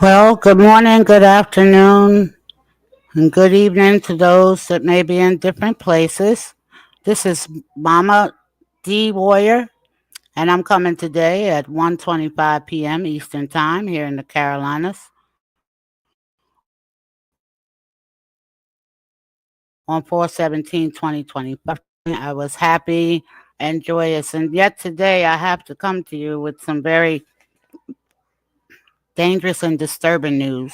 Well, good morning, good afternoon, and good evening to those that may be in different places. This is Mama D Warrior, and I'm coming today at 1:25 p.m. Eastern Time here in the Carolinas on 4/17/2025. I was happy and joyous, and yet today I have to come to you with some very dangerous and disturbing news.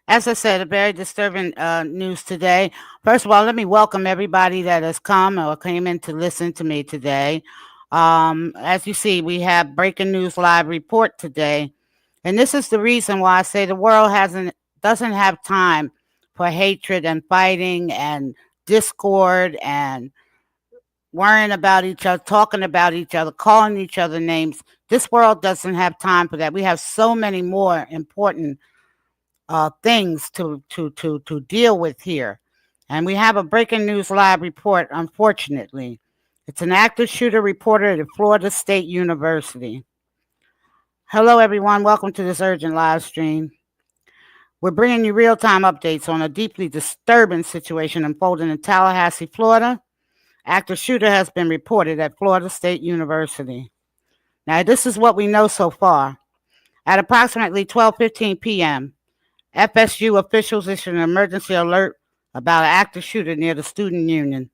As I said, a very disturbing news today. First of all, let me welcome everybody that has come or came in to listen to me today. As you see, we have breaking news live report today, and this is the reason why I say the world doesn't have time for hatred and fighting and discord and worrying about each other, talking about each other, calling each other names. This world doesn't have time for that. We have so many more important things to deal with here. And we have a breaking news live report, unfortunately. It's an active shooter reported at Florida State University. Hello, everyone. Welcome to this urgent live stream. We're bringing you real time updates on a deeply disturbing situation unfolding in Tallahassee, Florida. Active shooter has been reported at Florida State University. Now, this is what we know so far. At approximately 12:15 p.m., FSU officials issued an emergency alert about an active shooter near the student union.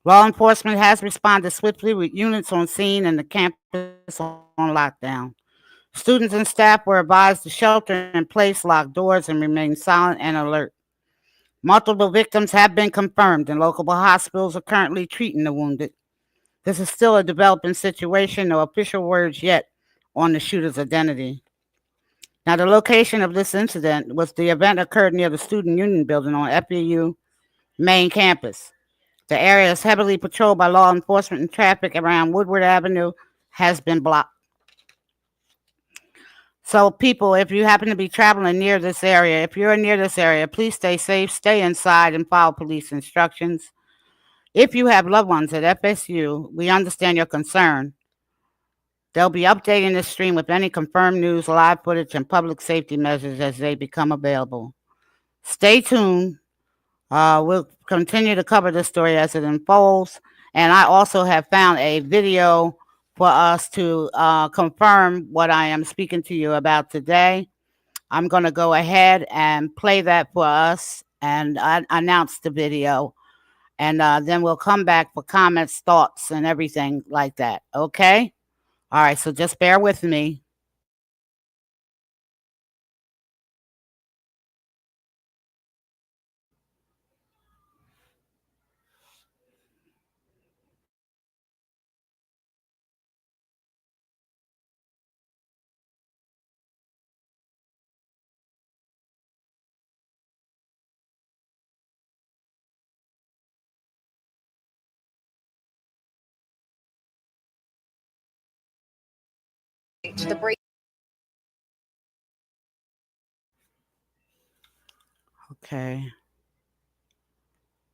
Law enforcement has responded swiftly with units on scene and the campus on lockdown. Students and staff were advised to shelter in place, lock doors, and remain silent and alert. Multiple victims have been confirmed, and local hospitals are currently treating the wounded. This is still a developing situation, no official words yet on the shooter's identity. Now, the location of this incident was the event occurred near the Student Union building on FSU main campus. The area is heavily patrolled by law enforcement and traffic around Woodward Avenue has been blocked. So, people, if you happen to be traveling near this area, if you're near this area, please stay safe, stay inside, and follow police instructions. If you have loved ones at FSU, we understand your concern. They'll be updating this stream with any confirmed news, live footage, and public safety measures as they become available. Stay tuned. We'll continue to cover this story as it unfolds. And I also have found a video for us to confirm what I am speaking to you about today. I'm going to go ahead and play that for us and announce the video. And then we'll come back for comments, thoughts, and everything like that. Okay? All right, so just bear with me. The break. Okay.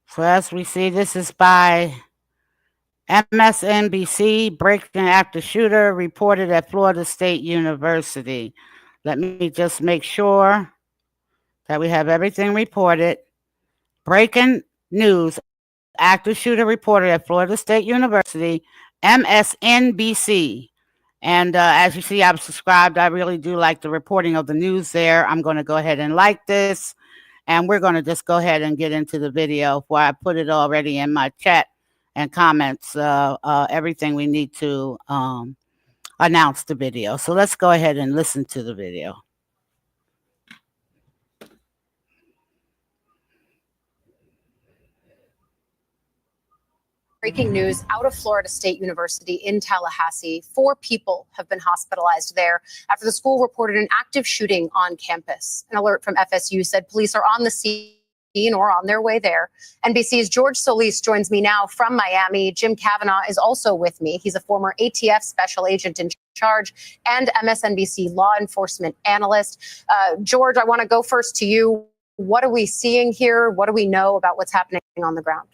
So as we see, this is by MSNBC. Breaking active shooter reported at Florida State University. Let me just make sure that we have everything reported. Breaking news. Active shooter reported at Florida State University, MSNBC. And as you see, I've subscribed. I really do like the reporting of the news there. I'm going to go ahead and like this. And we're going to just go ahead and get into the video where I put it already in my chat and comments, everything we need to announce the video. So let's go ahead and listen to the video. Breaking news out of Florida State University in Tallahassee. 4 people have been hospitalized there after the school reported an active shooting on campus. An alert from FSU said police are on the scene or on their way there. NBC's George Solis joins me now from Miami. Jim Kavanaugh is also with me. He's a former ATF special agent in charge and MSNBC law enforcement analyst. George, I want to go first to you. What are we seeing here? What do we know about what's happening on the ground?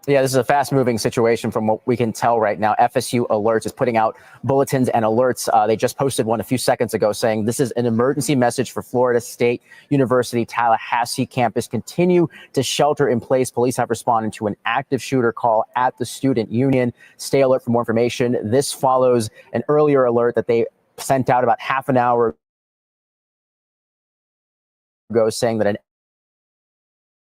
Yeah, this is a fast-moving situation from what we can tell right now. FSU Alerts is putting out bulletins and alerts. They just posted one a few seconds ago saying this is an emergency message for Florida State University Tallahassee campus. Continue to shelter in place. Police have responded to an active shooter call at the student union. Stay alert for more information. This follows an earlier alert that they sent out about half an hour ago saying that an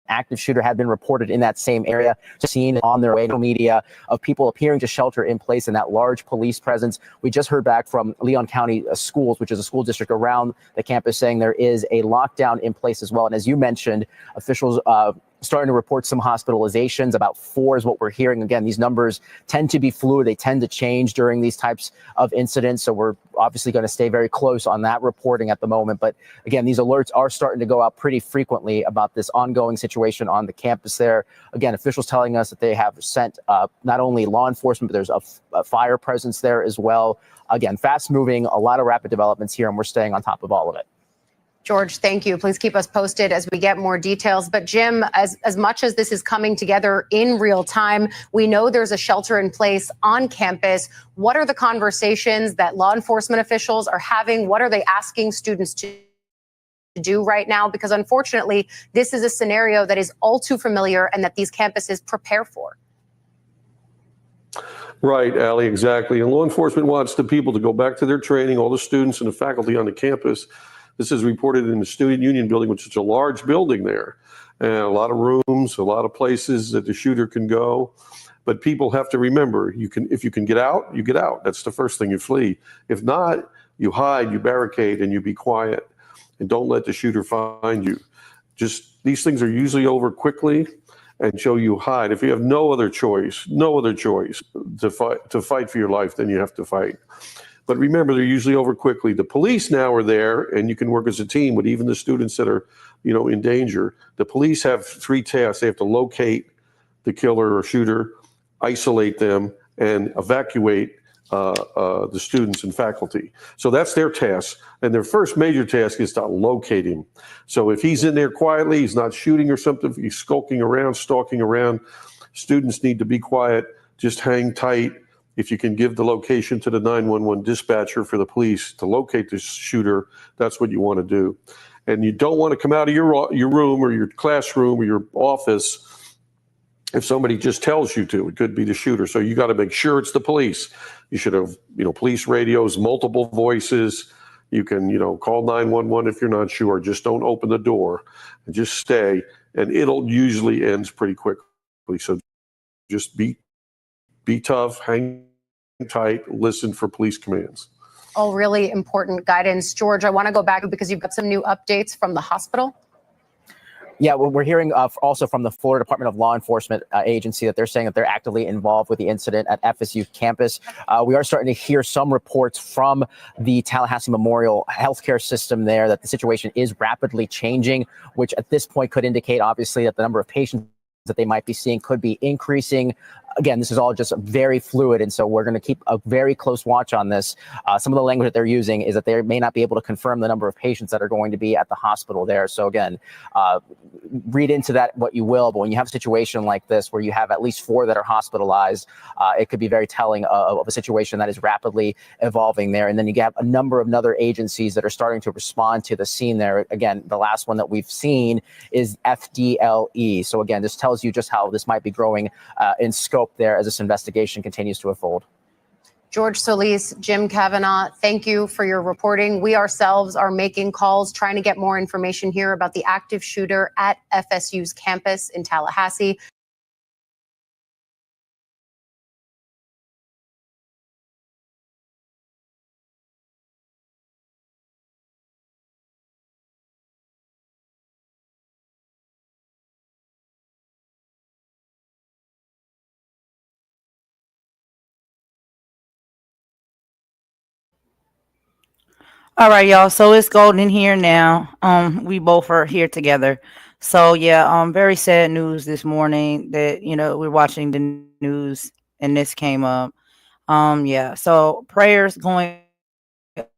active shooter had been reported in that same area, seen on their way to media of people appearing to shelter in place in that large police presence. We just heard back from Leon County Schools, which is a school district around the campus, saying there is a lockdown in place as well. And as you mentioned, officials starting to report some hospitalizations. About 4 is what we're hearing. Again, these numbers tend to be fluid. They tend to change during these types of incidents. So we're obviously going to stay very close on that reporting at the moment. But again, these alerts are starting to go out pretty frequently about this ongoing situation on the campus there. Again, officials telling us that they have sent not only law enforcement, but there's a fire presence there as well. Again, fast moving, a lot of rapid developments here, and we're staying on top of all of it. George, thank you. Please keep us posted as we get more details. But Jim, as much as this is coming together in real time, we know there's a shelter in place on campus. What are the conversations that law enforcement officials are having? What are they asking students to do right now? Because unfortunately, this is a scenario that is all too familiar and that these campuses prepare for. Right, Allie, exactly. And law enforcement wants the people to go back to their training, all the students and the faculty on the campus. This is reported in the Student Union building, which is a large building there, and a lot of rooms, a lot of places that the shooter can go. But people have to remember, if you can get out, you get out. That's the first thing, you flee. If not, you hide, you barricade, and you be quiet, and don't let the shooter find you. Just these things are usually over quickly, and so you hide. If you have no other choice to fight for your life, then you have to fight. But remember, they're usually over quickly. The police now are there, and you can work as a team with even the students that are, in danger. The police have 3 tasks. They have to locate the killer or shooter, isolate them, and evacuate the students and faculty. So that's their task. And their first major task is to locate him. So if he's in there quietly, he's not shooting or something, if he's skulking around, stalking around, students need to be quiet, just hang tight. If you can give the location to the 911 dispatcher for the police to locate the shooter, that's what you want to do. And you don't want to come out of your room or your classroom or your office if somebody just tells you to. It could be the shooter. So you got to make sure it's the police. You should have, police radios, multiple voices. You can, call 911 if you're not sure. Just don't open the door and just stay. And it'll usually ends pretty quickly. So just be tough, hang tight, listen for police commands. All really important guidance. George, I want to go back because you've got some new updates from the hospital. Yeah, well, we're hearing also from the Florida Department of Law Enforcement agency that they're saying that they're actively involved with the incident at FSU campus. We are starting to hear some reports from the Tallahassee Memorial healthcare system there that the situation is rapidly changing, which at this point could indicate, obviously, that the number of patients that they might be seeing could be increasing. Again, this is all just very fluid, and so we're going to keep a very close watch on this. Some of the language that they're using is that they may not be able to confirm the number of patients that are going to be at the hospital there. So again, read into that what you will, but when you have a situation like this where you have at least 4 that are hospitalized, it could be very telling of a situation that is rapidly evolving there. And then you have a number of other agencies that are starting to respond to the scene there. Again, the last one that we've seen is FDLE. So again, this tells you just how this might be growing in scope there as this investigation continues to unfold. George Solis, Jim Kavanaugh, thank you for your reporting. We ourselves are making calls, trying to get more information here about the active shooter at FSU's campus in Tallahassee. All right, y'all. So it's golden here now. We both are here together. So yeah, very sad news this morning that we're watching the news and this came up. Yeah. So prayers going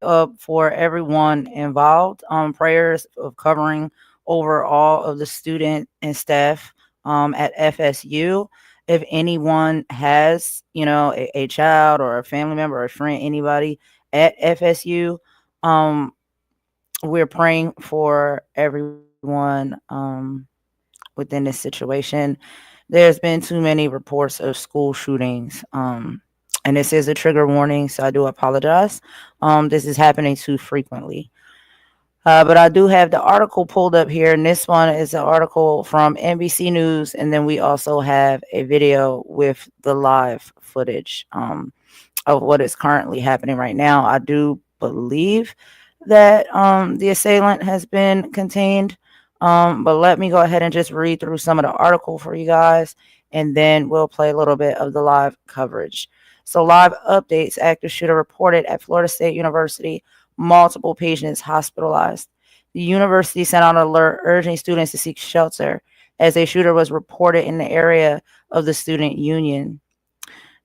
up for everyone involved. Prayers of covering over all of the student and staff at FSU. If anyone has, a child or a family member or a friend, anybody at FSU, um, we're praying for everyone within this situation. There's been too many reports of school shootings. And this is a trigger warning, so I do apologize. This is happening too frequently. But I do have the article pulled up here, and this one is an article from NBC News, and then we also have a video with the live footage of what is currently happening right now. I do believe that the assailant has been contained, but let me go ahead and just read through some of the article for you guys, and then we'll play a little bit of the live coverage. So, live updates: active shooter reported at Florida State University, multiple patients hospitalized. The university sent out an alert urging students to seek shelter as a shooter was reported in the area of the student union.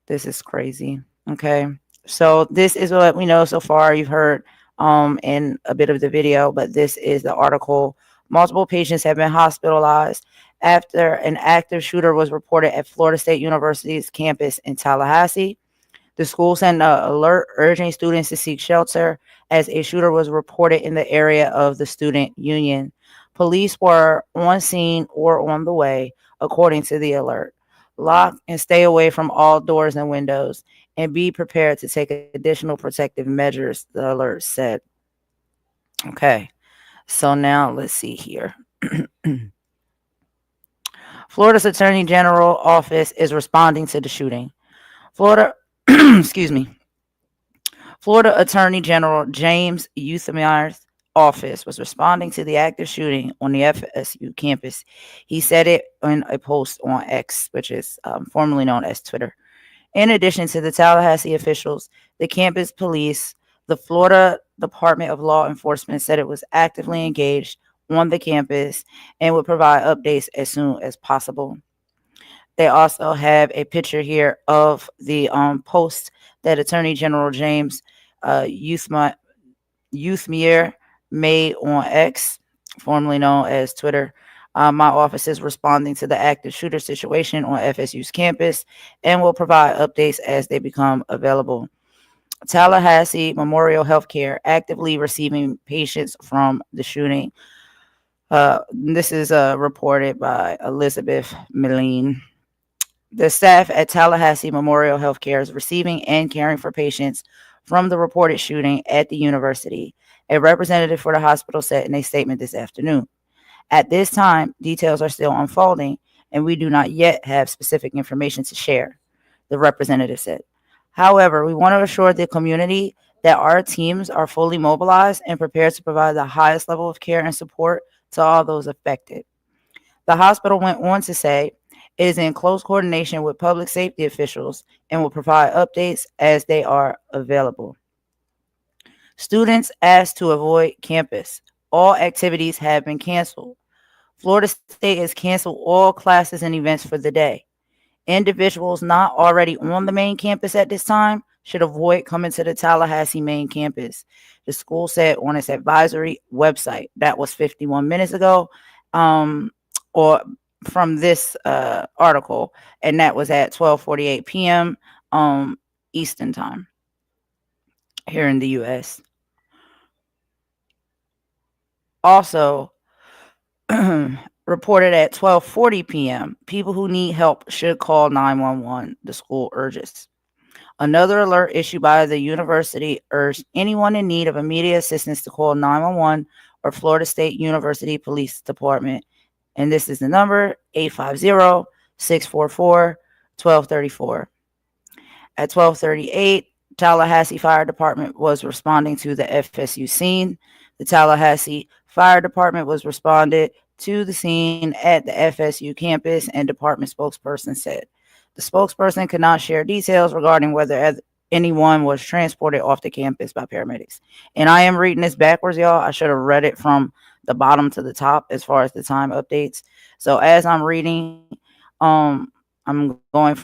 This is crazy. Okay. So this is what we know so far. You've heard in a bit of the video, but this is the article. Multiple patients have been hospitalized after an active shooter was reported at Florida State University's campus in Tallahassee. The school sent an alert urging students to seek shelter as a shooter was reported in the area of the student union. Police were on scene or on the way, according to the alert. Lock and stay away from all doors and windows and be prepared to take additional protective measures, the alert said. Okay, so now let's see here. Florida's Attorney General office is responding to the shooting. Florida, excuse me. Florida Attorney General James Euthymier's office was responding to the active shooting on the FSU campus. He said it in a post on X, which is formerly known as Twitter. In addition to the Tallahassee officials, the campus police, the Florida Department of Law Enforcement said it was actively engaged on the campus and would provide updates as soon as possible. They also have a picture here of the post that Attorney General James Youthmier made on X, formerly known as Twitter. My office is responding to the active shooter situation on FSU's campus and will provide updates as they become available. Tallahassee Memorial Healthcare actively receiving patients from the shooting. This is reported by Elizabeth Milleen. The staff at Tallahassee Memorial Healthcare is receiving and caring for patients from the reported shooting at the university. A representative for the hospital said in a statement this afternoon. At this time, details are still unfolding, and we do not yet have specific information to share, the representative said. However, we want to assure the community that our teams are fully mobilized and prepared to provide the highest level of care and support to all those affected. The hospital went on to say it is in close coordination with public safety officials and will provide updates as they are available. Students asked to avoid campus. All activities have been canceled. Florida State has canceled all classes and events for the day. Individuals not already on the main campus at this time should avoid coming to the Tallahassee main campus, the school said on its advisory website. That was 51 minutes ago, or from this article, and that was at 12:48 p.m. Eastern time here in the U.S. Also, reported at 12:40 p.m. People who need help should call 911, the school urges. Another alert issued by the university urged anyone in need of immediate assistance to call 911 or Florida State University Police Department. And this is the number 850-644-1234. At 12:38, Tallahassee Fire Department was responding to the FSU scene. The Tallahassee Fire Department was responded to the scene at the FSU campus, and department spokesperson said. The spokesperson could not share details regarding whether anyone was transported off the campus by paramedics. And I am reading this backwards, y'all. I should have read it from the bottom to the top as far as the time updates. So as I'm reading, I'm going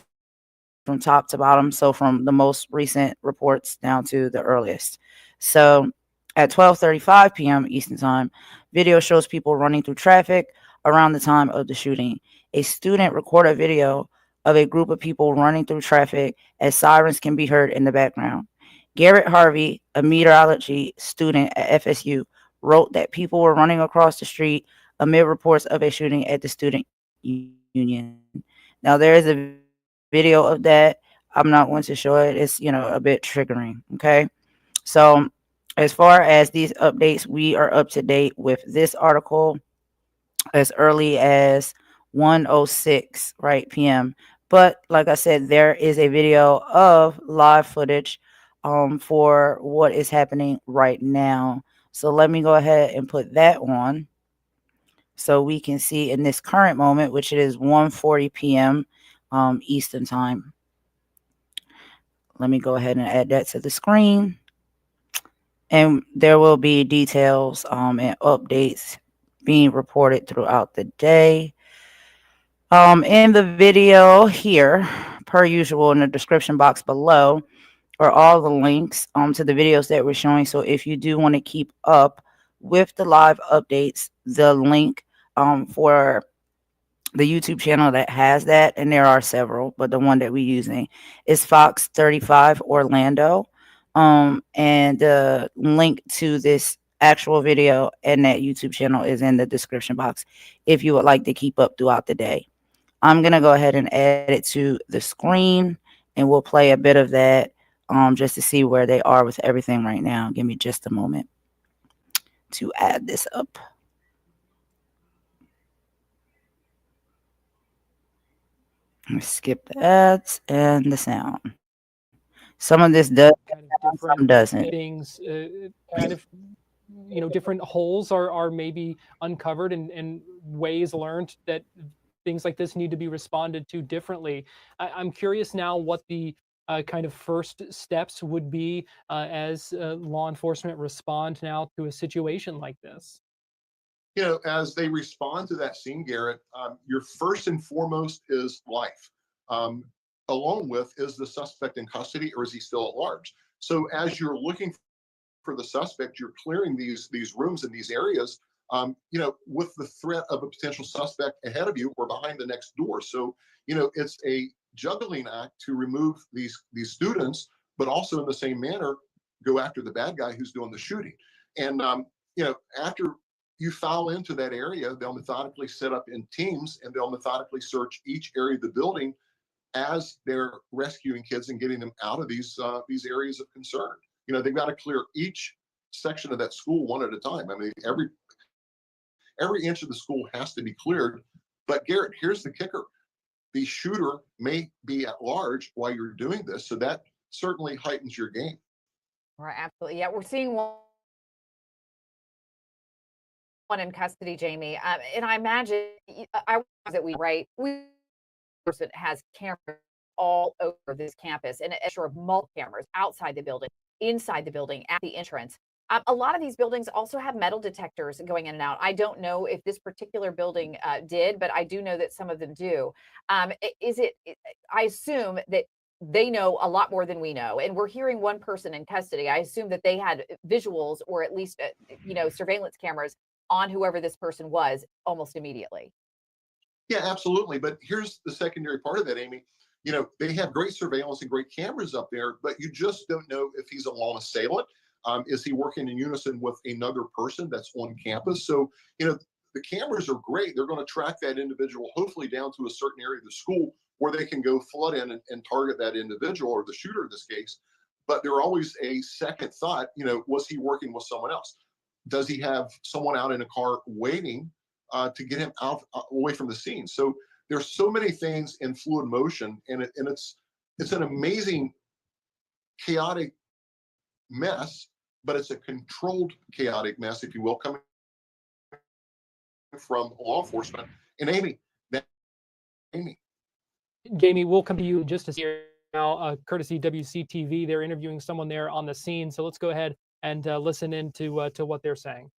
from top to bottom. So from the most recent reports down to the earliest. So at 12:35 p.m. Eastern Time, video shows people running through traffic around the time of the shooting. A student recorded video of a group of people running through traffic as sirens can be heard in the background. Garrett Harvey, a meteorology student at FSU, wrote that people were running across the street amid reports of a shooting at the student union. Now there is a video of that. I'm not going to show it. It's, a bit triggering. Okay. So as far as these updates, we are up to date with this article as early as 1:06 right p.m. But like I said, there is a video of live footage for what is happening right now. So let me go ahead and put that on so we can see in this current moment, which it is 1:40 p.m. Eastern time. Let me go ahead and add that to the screen. And there will be details and updates being reported throughout the day. In the video here, per usual, in the description box below, are all the links to the videos that we're showing. So if you do want to keep up with the live updates, the link for the YouTube channel that has that, and there are several, but the one that we're using is Fox 35 Orlando. And the link to this actual video and that YouTube channel is in the description box if you would like to keep up throughout the day. I'm going to go ahead and add it to the screen, and we'll play a bit of that just to see where they are with everything right now. Give me just a moment to add this up. Skip the ads and the sound. Some of this does, kind of some different doesn't. things, kind of, different holes are maybe uncovered and ways learned that things like this need to be responded to differently. I'm curious now what the kind of first steps would be as law enforcement respond now to a situation like this. As they respond to that scene, Garrett, your first and foremost is life. Along with, is the suspect in custody or is he still at large? So as you're looking for the suspect, you're clearing these rooms and these areas, with the threat of a potential suspect ahead of you or behind the next door. So, it's a juggling act to remove these students, but also in the same manner, go after the bad guy who's doing the shooting. And, after you file into that area, they'll methodically set up in teams and they'll methodically search each area of the building as they're rescuing kids and getting them out of these areas of concern. They've got to clear each section of that school one at a time. I mean, every inch of the school has to be cleared. But Garrett, here's the kicker. The shooter may be at large while you're doing this. So that certainly heightens your game. Right, absolutely. Yeah, we're seeing one in custody, Jamie. And I imagine, that we person has cameras all over this campus, and a of multiple cameras outside the building, inside the building, at the entrance. A lot of these buildings also have metal detectors going in and out. I don't know if this particular building did, but I do know that some of them do. I assume that they know a lot more than we know, and we're hearing one person in custody. I assume that they had visuals or at least, surveillance cameras on whoever this person was almost immediately. Yeah, absolutely. But here's the secondary part of that, Amy. They have great surveillance and great cameras up there, but you just don't know if he's a lone assailant. Is he working in unison with another person that's on campus? So, the cameras are great. They're going to track that individual, hopefully down to a certain area of the school where they can go flood in and target that individual or the shooter in this case. But they're always a second thought, was he working with someone else? Does he have someone out in a car waiting to get him out away from the scene? So there's so many things in fluid motion, and it's an amazing chaotic mess, but it's a controlled chaotic mess, if you will, coming from law enforcement. And Amy, Jamie, we'll come to you in just a second. courtesy WCTV. They're interviewing someone there on the scene. So let's go ahead and listen into to what they're saying.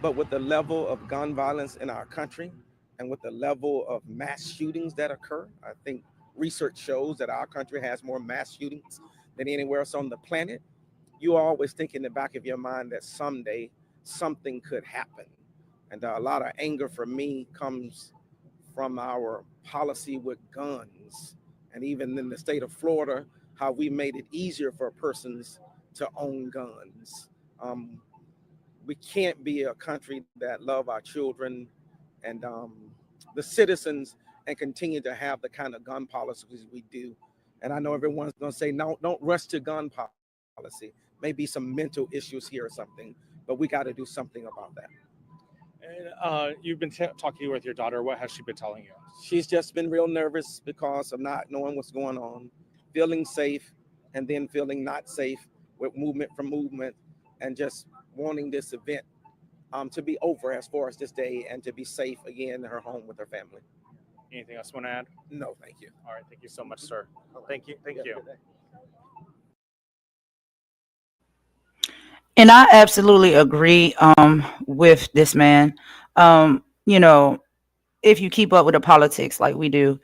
But with the level of gun violence in our country and with the level of mass shootings that occur, I think research shows that our country has more mass shootings than anywhere else on the planet. You always think in the back of your mind that someday something could happen. And a lot of anger for me comes from our policy with guns. And even in the state of Florida, how we made it easier for persons to own guns. We can't be a country that love our children and the citizens and continue to have the kind of gun policies we do. And I know everyone's going to say, no, don't rush to gun policy. Maybe some mental issues here or something, but we got to do something about that. And you've been talking with your daughter. What has she been telling you? She's just been real nervous because of not knowing what's going on, feeling safe, and then feeling not safe with movement from movement, and just wanting this event to be over as far as this day and to be safe again in her home with her family. Anything else you want to add? No, thank you. All right. Thank you so much, sir. Thank you. Thank you. And I absolutely agree with this man. You know, if you keep up with the politics like we do,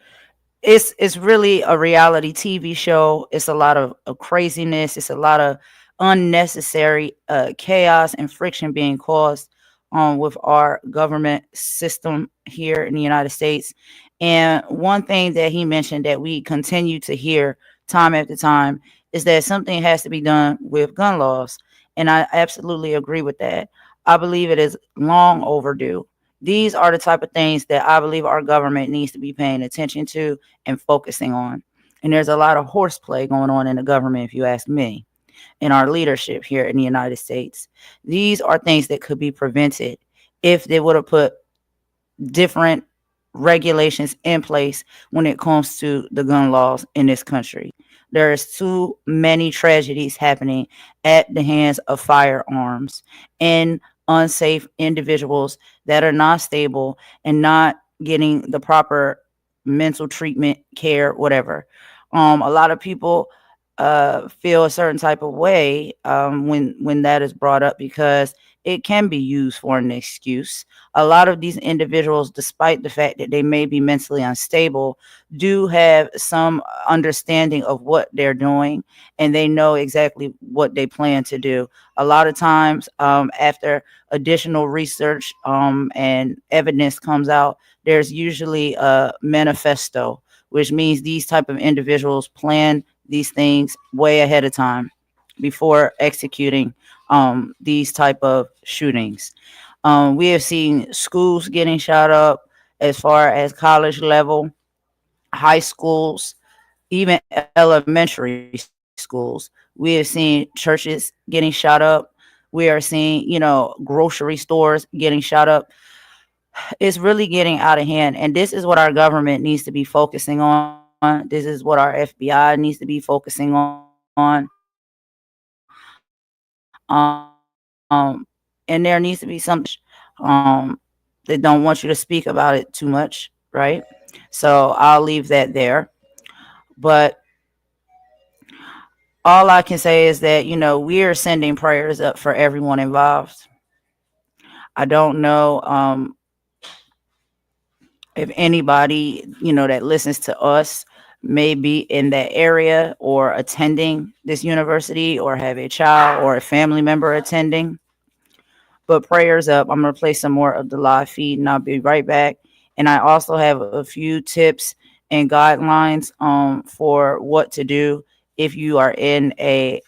it's really a reality TV show. It's a lot of craziness. It's a lot of unnecessary chaos and friction being caused with our government system here in the United States. And one thing that he mentioned that we continue to hear time after time is that something has to be done with gun laws. And I absolutely agree with that. I believe it is long overdue. These are the type of things that I believe our government needs to be paying attention to and focusing on. And there's a lot of horseplay going on in the government, if you ask me, in our leadership here in the United States. These are things that could be prevented if they would have put different regulations in place when it comes to the gun laws in this country. There's too many tragedies happening at the hands of firearms and unsafe individuals that are not stable and not getting the proper mental treatment, care, whatever. A lot of people feel a certain type of way when that is brought up because it can be used for an excuse. A lot of these individuals, despite the fact that they may be mentally unstable, do have some understanding of what they're doing and they know exactly what they plan to do. A lot of times, after additional research and evidence comes out, there's usually a manifesto, which means these type of individuals plan these things way ahead of time before executing these type of shootings. We have seen schools getting shot up as far as college level, high schools, even elementary schools. We have seen churches getting shot up. We are seeing, grocery stores getting shot up. It's really getting out of hand. And this is what our government needs to be focusing on. This is what our FBI needs to be focusing on. And there needs to be some they don't want you to speak about it too much, right? So I'll leave that there. But all I can say is that, we are sending prayers up for everyone involved. I don't know if anybody, that listens to us may be in that area or attending this university or have a child or a family member attending. But prayers up. I'm going to play some more of the live feed and I'll be right back. And I also have a few tips and guidelines for what to do if you are in a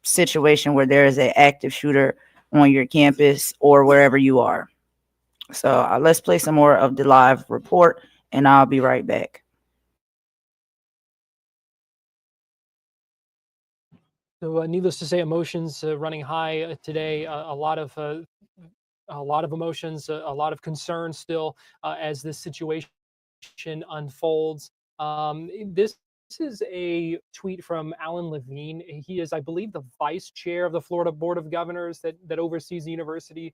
situation where there is an active shooter on your campus or wherever you are. So let's play some more of the live report and I'll be right back. So, needless to say, emotions running high today. A lot of emotions, a lot of concern still as this situation unfolds. This is a tweet from Alan Levine. He is, I believe, the vice chair of the Florida Board of Governors that oversees the university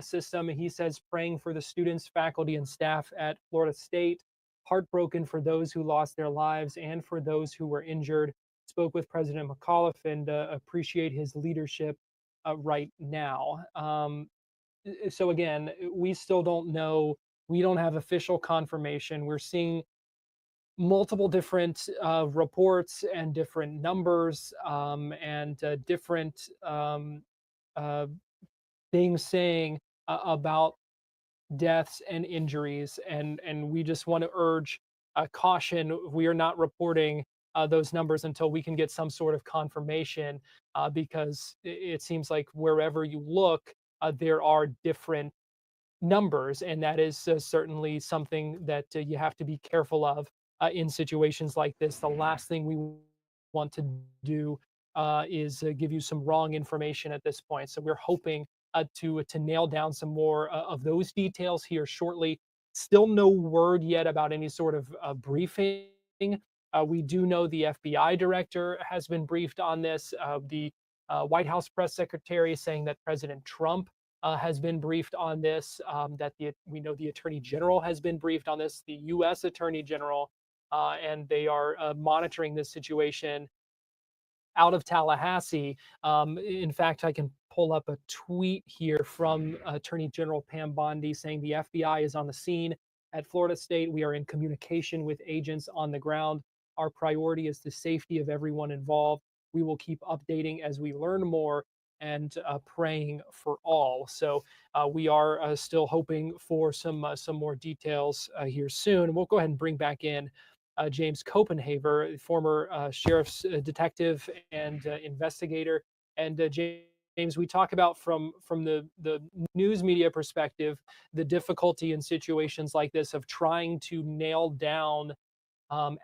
system. He says praying for the students, faculty, and staff at Florida State. heartbroken for those who lost their lives and for those who were injured. Spoke with President McAuliffe and appreciate his leadership right now. So again, we still don't know. We don't have official confirmation. We're seeing multiple different reports and different numbers and different uh, things saying about deaths and injuries, and we just want to urge caution. We are not reporting those numbers until we can get some sort of confirmation, because it seems like wherever you look, there are different numbers, and that is certainly something that you have to be careful of in situations like this. The last thing we want to do is give you some wrong information at this point. So we're hoping to nail down some more of those details here shortly. Still no word yet about any sort of briefing. We do know the FBI director has been briefed on this. The White House press secretary saying that President Trump has been briefed on this. We know the Attorney General has been briefed on this. The U.S. Attorney General, and they are monitoring this situation out of Tallahassee. In fact, I can pull up a tweet here from Attorney General Pam Bondi saying the FBI is on the scene at Florida State. We are in communication with agents on the ground. Our priority is the safety of everyone involved. We will keep updating as we learn more and praying for all. So we are still hoping for some more details here soon. We'll go ahead and bring back in James Copenhaver, former sheriff's detective and investigator. And James, we talk about from the news media perspective, the difficulty in situations like this of trying to nail down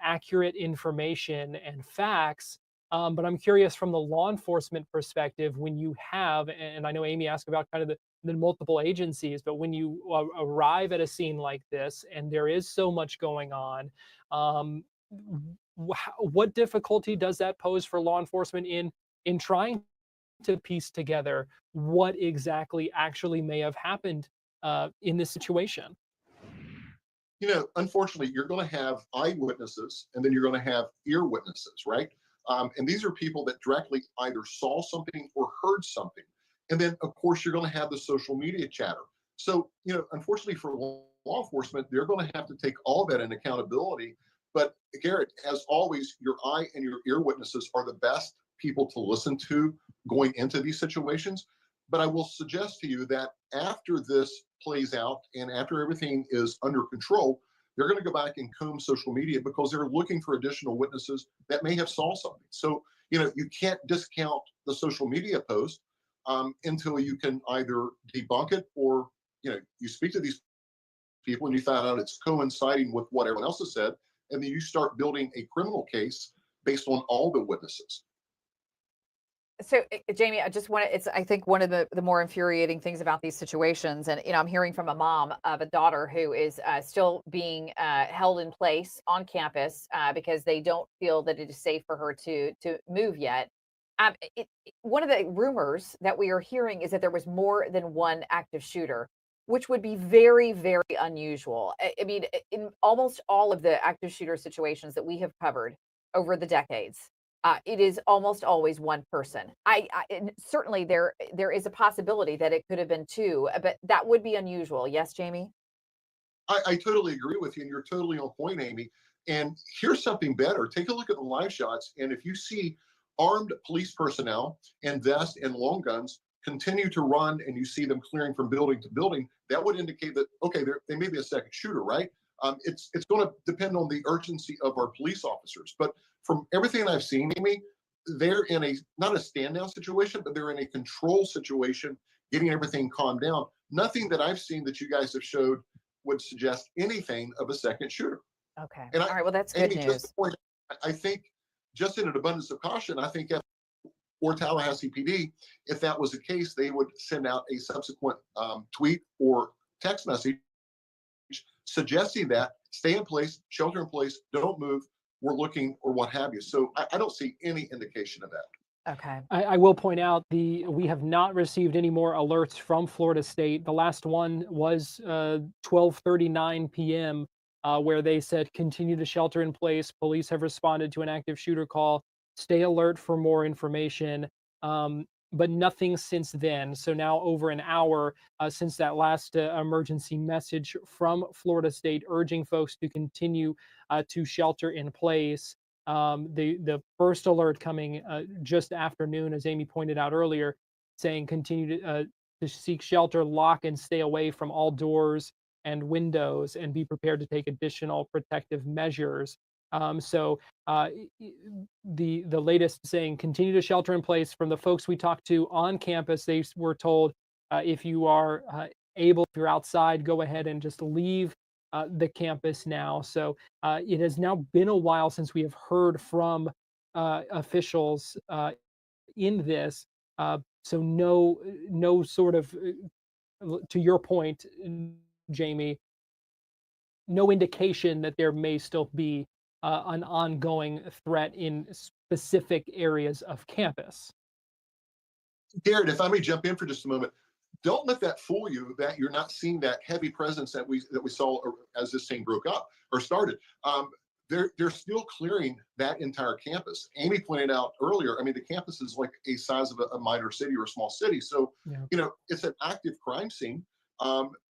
accurate information and facts. But I'm curious from the law enforcement perspective, when you have, and I know Amy asked about kind of the multiple agencies, but when you arrive at a scene like this and there is so much going on, what difficulty does that pose for law enforcement in trying to piece together what exactly actually may have happened in this situation? Unfortunately, you're going to have eyewitnesses and then you're going to have ear witnesses, right? And these are people that directly either saw something or heard something. And then, of course, you're going to have the social media chatter. So, unfortunately for law enforcement, they're going to have to take all of that in accountability. But Garrett, as always, your eye and your ear witnesses are the best people to listen to going into these situations. But I will suggest to you that after this plays out and after everything is under control, they're going to go back and comb social media because they're looking for additional witnesses that may have saw something. So, you can't discount the social media post until you can either debunk it or, you speak to these people and you find out it's coinciding with what everyone else has said. And then you start building a criminal case based on all the witnesses. So, Jamie, I just want to, I think one of the more infuriating things about these situations, and, I'm hearing from a mom of a daughter who is still being held in place on campus because they don't feel that it is safe for her to move yet. One of the rumors that we are hearing is that there was more than one active shooter, which would be very, very unusual. I mean, in almost all of the active shooter situations that we have covered over the decades, it is almost always one person. And certainly there is a possibility that it could have been two, but that would be unusual. Yes, Jamie? I totally agree with you, and you're totally on point, Amy. And here's something better. Take a look at the live shots, and if you see armed police personnel and vests and long guns continue to run, and you see them clearing from building to building, that would indicate that, okay, they may be a second shooter, right? It's going to depend on the urgency of our police officers. But from everything I've seen, Amy, they're in not a stand down situation, but they're in a control situation, getting everything calmed down. Nothing that I've seen that you guys have showed would suggest anything of a second shooter. Okay. And all right. Well, that's good Amy, news. I think just in an abundance of caution, I think or Tallahassee PD, if that was the case, they would send out a subsequent tweet or text message suggesting that stay in place, shelter in place, don't move, we're looking, or what have you. So I don't see any indication of that. Okay. I will point out we have not received any more alerts from Florida State. The last one was 12:39 p.m. where they said continue to shelter in place. Police have responded to an active shooter call. Stay alert for more information. But nothing since then. So now over an hour since that last emergency message from Florida State urging folks to continue to shelter in place. The first alert coming just after noon, as Amy pointed out earlier, saying continue to seek shelter, lock and stay away from all doors and windows, and be prepared to take additional protective measures. So the latest saying continue to shelter in place. From the folks we talked to on campus, they were told if you are able, if you're outside, go ahead and just leave the campus now. So it has now been a while since we have heard from officials in this. So no sort of, to your point, Jamie, no indication that there may still be an ongoing threat in specific areas of campus. Garrett, if I may jump in for just a moment, don't let that fool you that you're not seeing that heavy presence that we saw as this thing broke up or started. They're still clearing that entire campus. Amy pointed out earlier, I mean, the campus is like a size of a minor city or a small city. So, it's an active crime scene.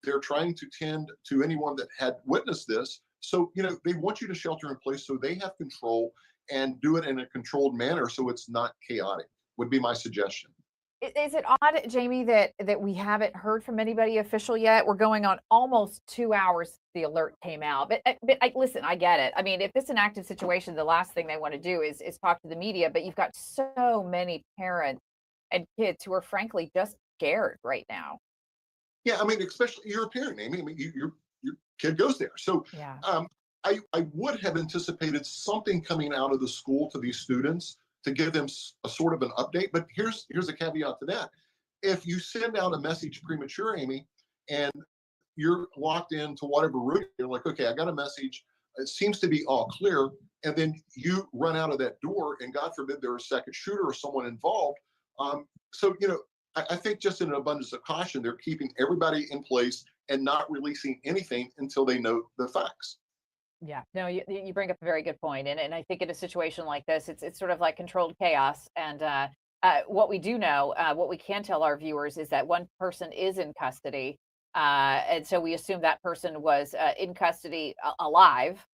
They're trying to tend to anyone that had witnessed this. So, they want you to shelter in place so they have control and do it in a controlled manner so it's not chaotic, would be my suggestion. Is it odd, Jamie, that we haven't heard from anybody official yet? We're going on almost 2 hours since the alert came out. But listen, I get it. I mean, if it's an active situation, the last thing they want to do is talk to the media. But you've got so many parents and kids who are frankly just scared right now. Yeah, I mean, especially you're a parent, Amy. I mean, your kid goes there. So I would have anticipated something coming out of the school to these students to give them a sort of an update. But here's a caveat to that. If you send out a message premature, Amy, and you're locked into whatever route, you're like, okay, I got a message. It seems to be all clear. And then you run out of that door and God forbid there's a second shooter or someone involved. So, I think just in an abundance of caution, they're keeping everybody in place and not releasing anything until they know the facts. Yeah, no, you bring up a very good point. And I think in a situation like this, it's sort of like controlled chaos. And what we do know, what we can tell our viewers is that one person is in custody. And so we assume that person was in custody alive.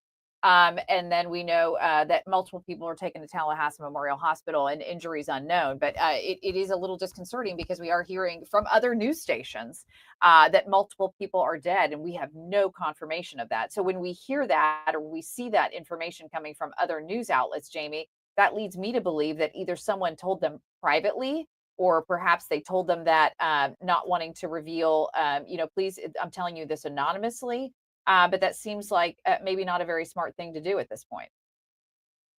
And then we know that multiple people are taken to Tallahassee Memorial Hospital and injuries unknown. But it is a little disconcerting because we are hearing from other news stations that multiple people are dead, and we have no confirmation of that. So when we hear that or we see that information coming from other news outlets, Jamie, that leads me to believe that either someone told them privately, or perhaps they told them that not wanting to reveal, please, I'm telling you this anonymously. But that seems like maybe not a very smart thing to do at this point.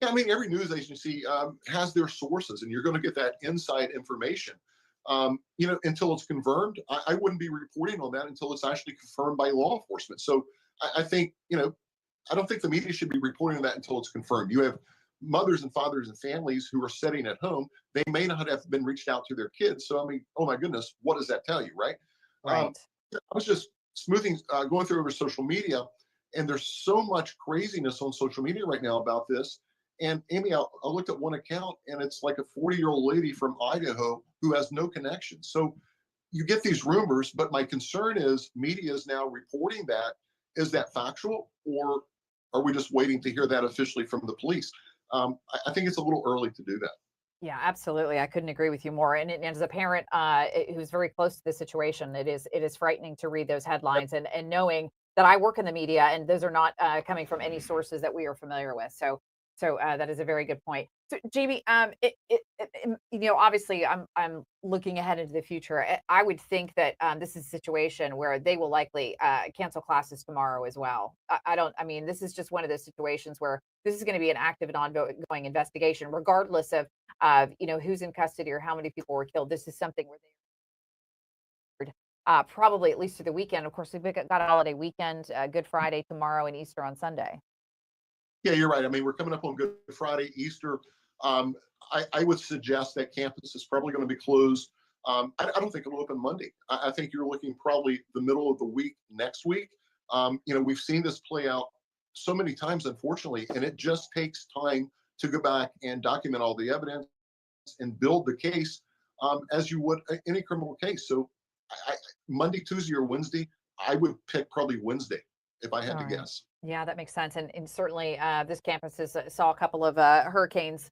Yeah, I mean, every news agency has their sources, and you're going to get that inside information. Until it's confirmed, I wouldn't be reporting on that until it's actually confirmed by law enforcement. So I think, I don't think the media should be reporting on that until it's confirmed. You have mothers and fathers and families who are sitting at home. They may not have been reached out to their kids. So, I mean, oh my goodness, what does that tell you, right? Right. I was just smoothing, going through over social media, and there's so much craziness on social media right now about this. And Amy, I looked at one account, and it's like a 40-year-old lady from Idaho who has no connection. So you get these rumors, but my concern is media is now reporting that. Is that factual, or are we just waiting to hear that officially from the police? I think it's a little early to do that. Yeah, absolutely. I couldn't agree with you more. And as a parent who's very close to the situation, it is frightening to read those headlines and knowing that I work in the media and those are not coming from any sources that we are familiar with. So that is a very good point. So Jamie, obviously I'm looking ahead into the future. I would think that this is a situation where they will likely cancel classes tomorrow as well. I mean, this is just one of those situations where this is going to be an active and ongoing investigation, regardless of who's in custody or how many people were killed. This is something where they probably at least through the weekend. Of course, we've got a holiday weekend, Good Friday tomorrow and Easter on Sunday. Yeah, you're right. I mean, we're coming up on Good Friday, Easter. I would suggest that campus is probably going to be closed. I don't think it'll open Monday. I think you're looking probably the middle of the week next week. We've seen this play out so many times, unfortunately, and it just takes time to go back and document all the evidence and build the case as you would any criminal case. So Monday, Tuesday, or Wednesday, I would pick probably Wednesday if I had to guess. Yeah, that makes sense. And certainly this campus saw a couple of hurricanes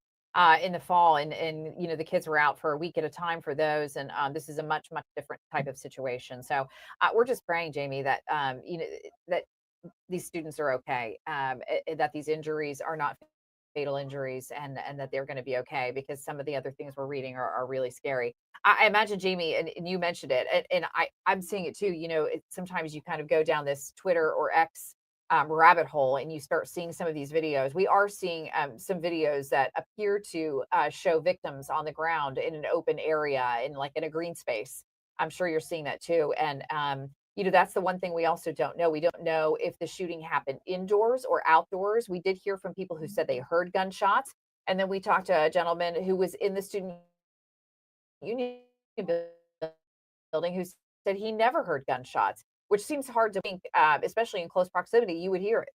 in the fall, and you know, the kids were out for a week at a time for those, and this is a much different type of situation. So we're just praying, Jamie, that you know, that these students are okay, that these injuries are not fatal injuries, and that they're going to be okay, because some of the other things we're reading are really scary. I imagine, Jamie, and you mentioned it, and I'm seeing it too. You know, sometimes you kind of go down this Twitter or X rabbit hole, and you start seeing some of these videos. We are seeing some videos that appear to show victims on the ground in an open area, in a green space. I'm sure you're seeing that too. And you know, that's the one thing we also don't know. We don't know if the shooting happened indoors or outdoors. We did hear from people who said they heard gunshots. And then we talked to a gentleman who was in the student union building who said he never heard gunshots, which seems hard to think, especially in close proximity, you would hear it.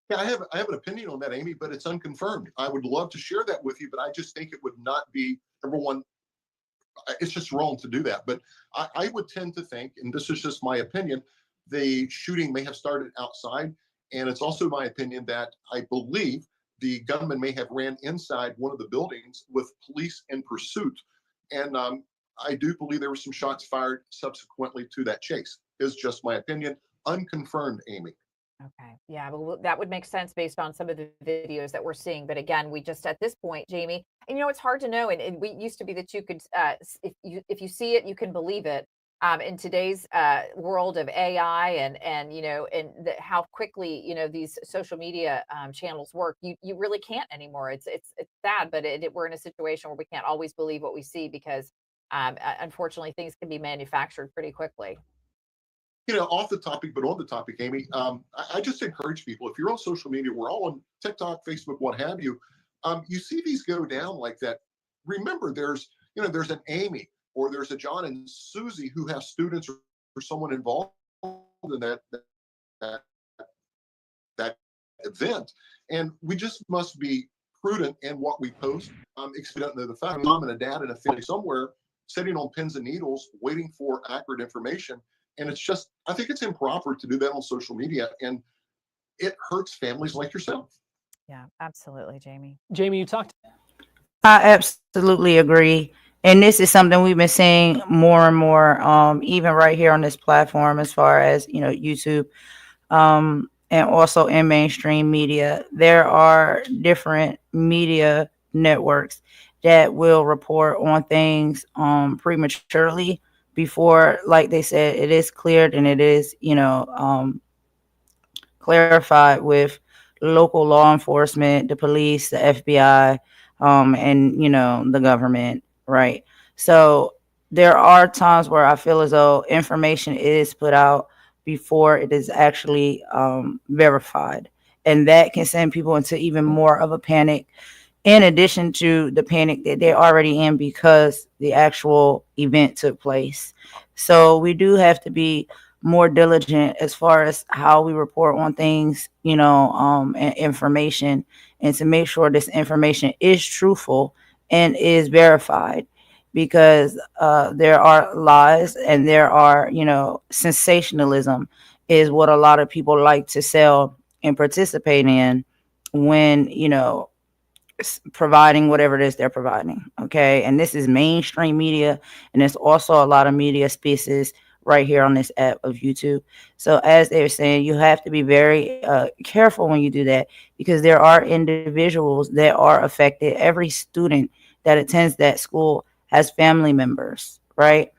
Yeah, I have an opinion on that, Amy, but it's unconfirmed. I would love to share that with you, but I just think it would not be, number one, it's just wrong to do that. But I would tend to think, and this is just my opinion, the shooting may have started outside. And it's also my opinion that I believe the gunman may have ran inside one of the buildings with police in pursuit. And I do believe there were some shots fired subsequently to that chase. Is just my opinion, unconfirmed, Amy. Okay. Yeah, well, that would make sense based on some of the videos that we're seeing. But again, we just, at this point, Jamie, and you know, it's hard to know. And we used to be that you could, if you see it, you can believe it. In today's world of AI and you know, and how quickly, you know, these social media channels work, you really can't anymore. It's sad, but we're in a situation where we can't always believe what we see, because unfortunately things can be manufactured pretty quickly. You know, off the topic, but on the topic, Amy, I just encourage people, if you're on social media, we're all on TikTok, Facebook, what have you. You see these go down like that. Remember, there's an Amy, or there's a John and Susie who have students or someone involved in that event. And we just must be prudent in what we post. Because we don't know the fact. Mom and a dad and a family somewhere sitting on pins and needles, waiting for accurate information. And it's just, I think it's improper to do that on social media, and it hurts families like yourself. Yeah, absolutely, Jamie. Jamie, you talked. I absolutely agree. And this is something we've been seeing more and more, even right here on this platform, as far as, you know, YouTube, and also in mainstream media. There are different media networks that will report on things prematurely before, like they said, it is cleared and it is, you know, clarified with local law enforcement, the police, the FBI, and, you know, the government, right? So there are times where I feel as though information is put out before it is actually verified. And that can send people into even more of a panic, in addition to the panic that they're already in because the actual event took place. So we do have to be more diligent as far as how we report on things, you know, and information, and to make sure this information is truthful and is verified, because there are lies and there are, you know, sensationalism is what a lot of people like to sell and participate in when, you know, providing whatever it is they're providing. Okay. And this is mainstream media. And there's also a lot of media spaces right here on this app of YouTube. So as they were saying, you have to be very careful when you do that, because there are individuals that are affected. Every student that attends that school has family members, right?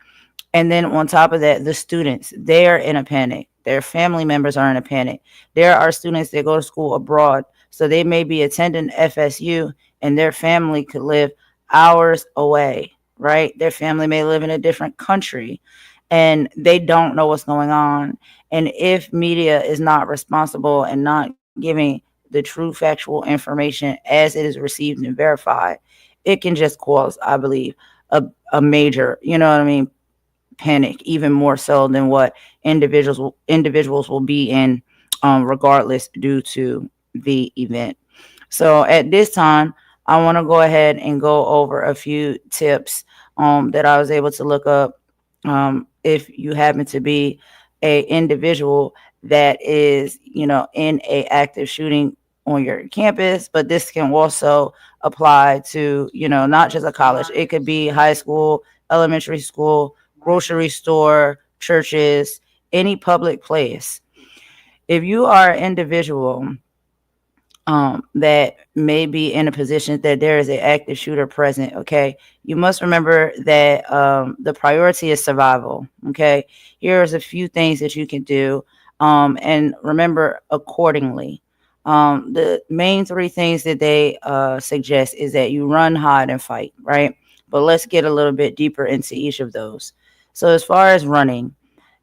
And then on top of that, the students, they're in a panic. Their family members are in a panic. There are students that go to school abroad. So they may be attending FSU and their family could live hours away, right? Their family may live in a different country and they don't know what's going on. And if media is not responsible and not giving the true factual information as it is received and verified, it can just cause, I believe, a major, you know what I mean, panic, even more so than what individuals will be in regardless due to the event. So at this time, I want to go ahead and go over a few tips that I was able to look up. If you happen to be a individual that is, in a active shooting on your campus, but this can also apply to, not just a college. It could be high school, elementary school, grocery store, churches, any public place. If you are an individual that may be in a position that there is an active shooter present, okay, you must remember that the priority is survival. Okay, here's a few things that you can do, and remember accordingly. The main three things that they suggest is that you run, hide, and fight, right? But let's get a little bit deeper into each of those. So, as far as running,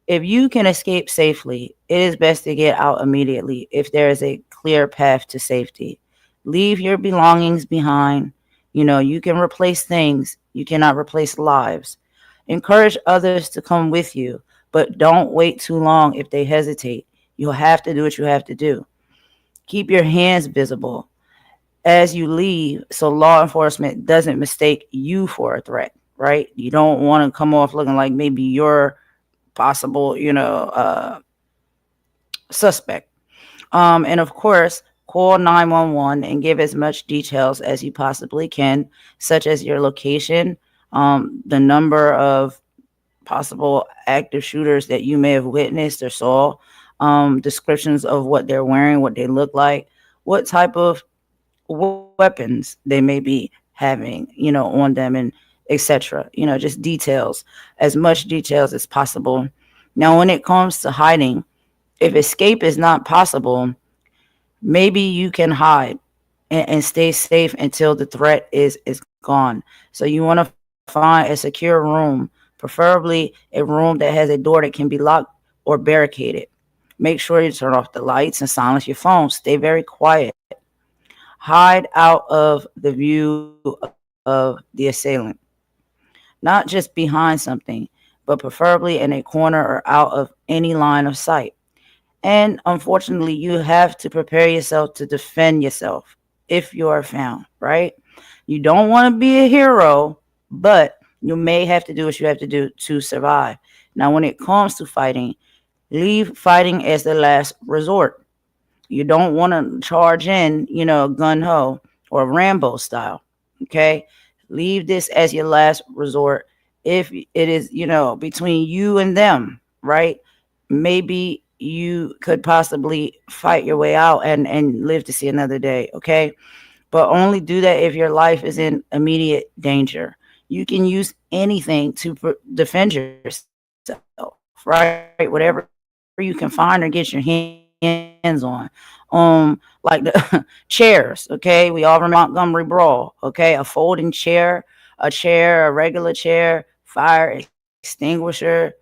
if you can escape safely, it is best to get out immediately if there is a clear path to safety. Leave your belongings behind. You can replace things, you cannot replace lives. Encourage others to come with you, but don't wait too long if they hesitate. You'll have to do what you have to do. Keep your hands visible as you leave so law enforcement doesn't mistake you for a threat, right? You don't want to come off looking like maybe you're possible, suspect. And of course, call 911 and give as much details as you possibly can, such as your location, the number of possible active shooters that you may have witnessed or saw, descriptions of what they're wearing, what they look like, what type of weapons they may be having, on them, and etc. Just details, as much details as possible. Now, when it comes to hiding, if escape is not possible, maybe you can hide and stay safe until the threat is gone. So you want to find a secure room, preferably a room that has a door that can be locked or barricaded. Make sure you turn off the lights and silence your phone. Stay very quiet. Hide out of the view of the assailant, not just behind something, but preferably in a corner or out of any line of sight. And unfortunately, you have to prepare yourself to defend yourself if you are found, right? You don't want to be a hero, but you may have to do what you have to do to survive. Now, when it comes to fighting, leave fighting as the last resort. You don't want to charge in, gun ho or Rambo style. Okay. Leave this as your last resort. If it is, between you and them, right? Maybe you could possibly fight your way out and live to see another day. Okay. But only do that if your life is in immediate danger. You can use anything to defend yourself, right? Whatever you can find or get your hands on. Like the chairs, okay? We all remember Montgomery Brawl, okay? A folding chair, a regular chair, fire extinguisher,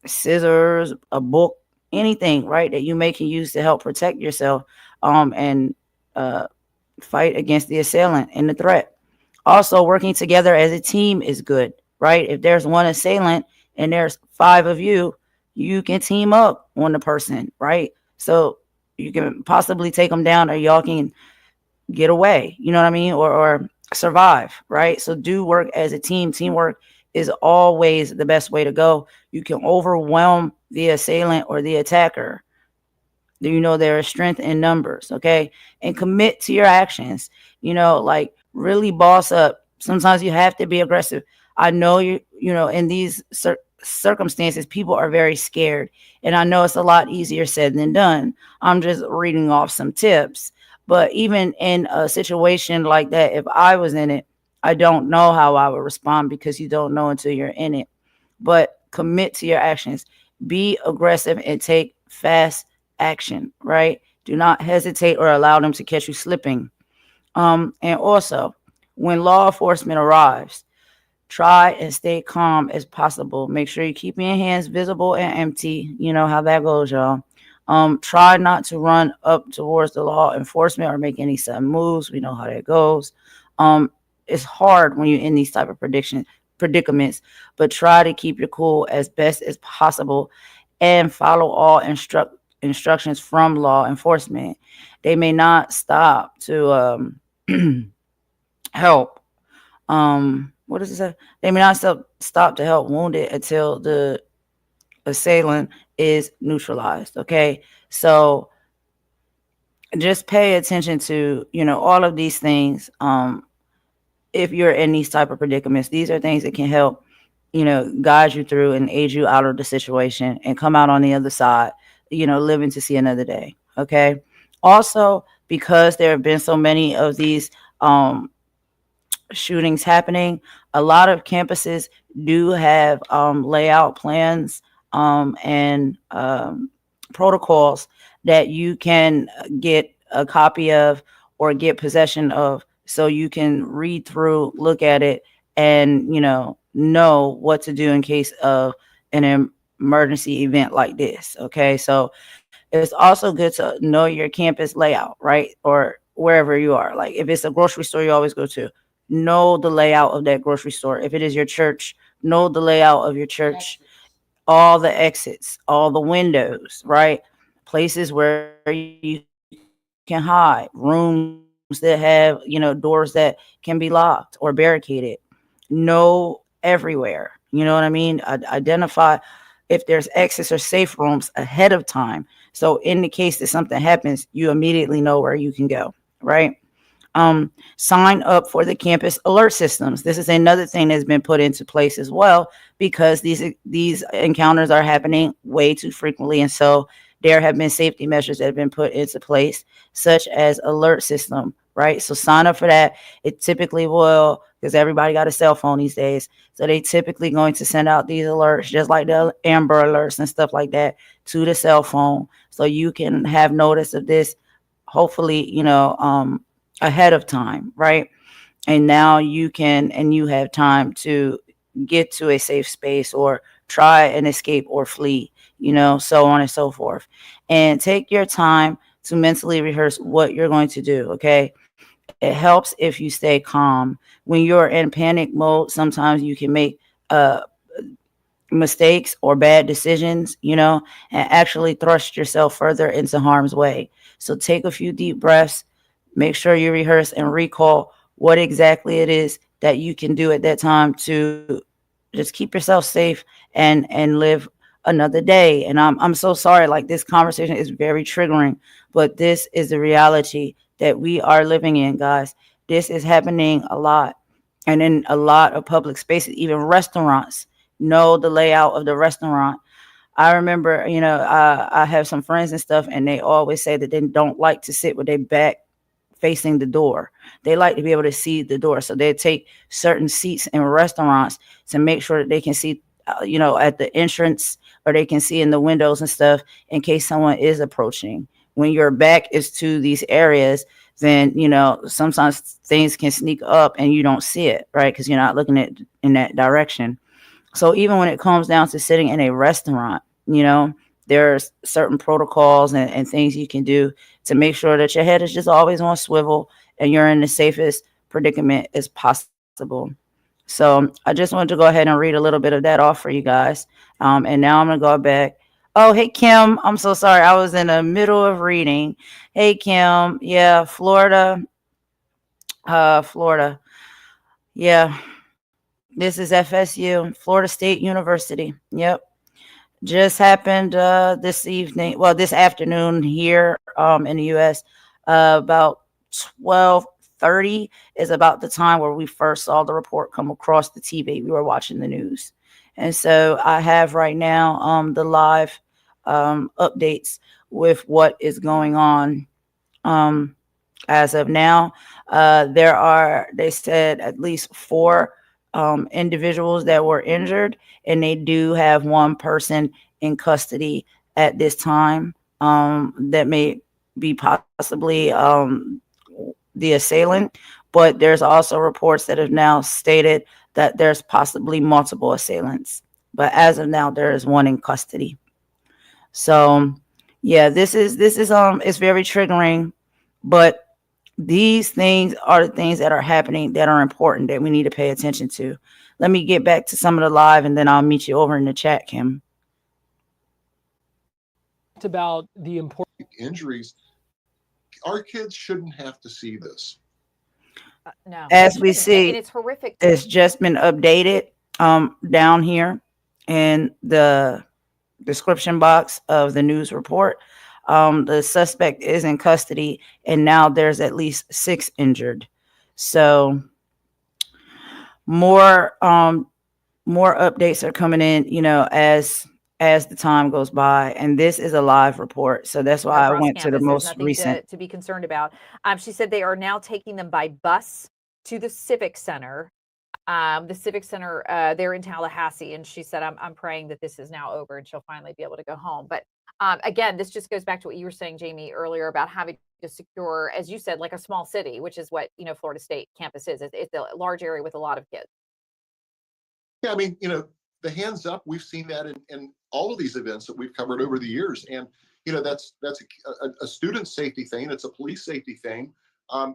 scissors, a book, anything, right, that you may can use to help protect yourself, and fight against the assailant and the threat. Also, working together as a team is good, right? If there's one assailant and there's five of you, you can team up on the person, right? So you can possibly take them down, or y'all can get away, you know what I mean? Or survive, right? So do work as a team. Teamwork is always the best way to go. You can overwhelm the assailant or the attacker. There is strength in numbers, okay? And commit to your actions. Like really boss up. Sometimes you have to be aggressive. I know in these circumstances, people are very scared, and I know it's a lot easier said than done. I'm just reading off some tips, but even in a situation like that, if I was in it, I don't know how I would respond, because you don't know until you're in it. But commit to your actions. Be aggressive and take fast action, right? Do not hesitate or allow them to catch you slipping. And also, when law enforcement arrives, try and stay calm as possible. Make sure you keep your hands visible and empty. You know how that goes, y'all. Try not to run up towards the law enforcement or make any sudden moves. We know how that goes. It's hard when you're in these type of predicaments, but try to keep your cool as best as possible and follow all instructions from law enforcement. They may not stop to help. What does it say? They may not stop to help wounded until the assailant is neutralized. Okay, so just pay attention to all of these things. If you're in these type of predicaments, these are things that can help guide you through and aid you out of the situation and come out on the other side, living to see another day. Okay, also because there have been so many of these shootings happening, a lot of campuses do have layout plans and protocols that you can get a copy of or get possession of, so you can read through, look at it, and know what to do in case of an emergency event like this. Okay, so it's also good to know your campus layout, right? Or wherever you are. Like if it's a grocery store you always go to, know the layout of that grocery store. If it is your church, know the layout of your church, all the exits, all the windows, right? Places where you can hide, rooms that have, doors that can be locked or barricaded. Know everywhere. You know what I mean? Identify if there's exits or safe rooms ahead of time. So in the case that something happens, you immediately know where you can go, right? Sign up for the campus alert systems. This is another thing that's been put into place as well, because these encounters are happening way too frequently, and so there have been safety measures that have been put into place, such as alert system. Right, so sign up for that. It typically will, because everybody got a cell phone these days, so they typically going to send out these alerts, just like the Amber Alerts and stuff like that, to the cell phone, so you can have notice of this. Hopefully, ahead of time, right? And now you have time to get to a safe space or try and escape or flee, so on and so forth. And take your time to mentally rehearse what you're going to do. Okay, it helps if you stay calm. When you're in panic mode, sometimes you can make mistakes or bad decisions, and actually thrust yourself further into harm's way. So take a few deep breaths, make sure you rehearse and recall what exactly it is that you can do at that time to just keep yourself safe and live another day. And I'm so sorry, like this conversation is very triggering, but this is the reality that we are living in, guys. This is happening a lot, and in a lot of public spaces, even restaurants. Know the layout of the restaurant. I remember, I have some friends and stuff, and they always say that they don't like to sit with their back facing the door. They like to be able to see the door. So they take certain seats in restaurants to make sure that they can see, at the entrance, or they can see in the windows and stuff in case someone is approaching. When your back is to these areas, then, sometimes things can sneak up and you don't see it, right? Because you're not looking at in that direction. So even when it comes down to sitting in a restaurant, there's certain protocols and things you can do to make sure that your head is just always on swivel and you're in the safest predicament as possible. So I just wanted to go ahead and read a little bit of that off for you guys. And now I'm going to go back. Oh, hey, Kim. I'm so sorry. I was in the middle of reading. Hey, Kim. Yeah, Florida. Florida. Yeah. This is FSU, Florida State University. Yep. Just happened this afternoon here in the US. About 12:30 is about the time where we first saw the report come across the TV. We were watching the news. And so I have right now the live updates with what is going on. As of now, they said at least 4 individuals that were injured, and they do have one person in custody at this time that may be possibly the assailant. But there's also reports that have now stated that there's possibly multiple assailants. But as of now, there is one in custody. So yeah, this is it's very triggering, but these things are the things that are happening that are important that we need to pay attention to. Let me get back to some of the live, and then I'll meet you over in the chat, Kim. about the important injuries. Our kids shouldn't have to see this. No, As we and see, it's horrific. it's just been updated down here in the description box of the news report. The suspect is in custody, and now there's at least 6 injured. So more more updates are coming in, as the time goes by, and this is a live report, so that's why I Across went to the campus. There's most nothing recent. to be concerned about. She said they are now taking them by bus to the Civic Center. The Civic Center, they're in Tallahassee, and she said, I'm praying that this is now over and she'll finally be able to go home. But again, this just goes back to what you were saying, Jamie, earlier about having to secure, as you said, like a small city, which is what, Florida State campus is. It's a large area with a lot of kids. Yeah, I mean, the hands up, we've seen that in all of these events that we've covered over the years. And, that's a student safety thing. It's a police safety thing.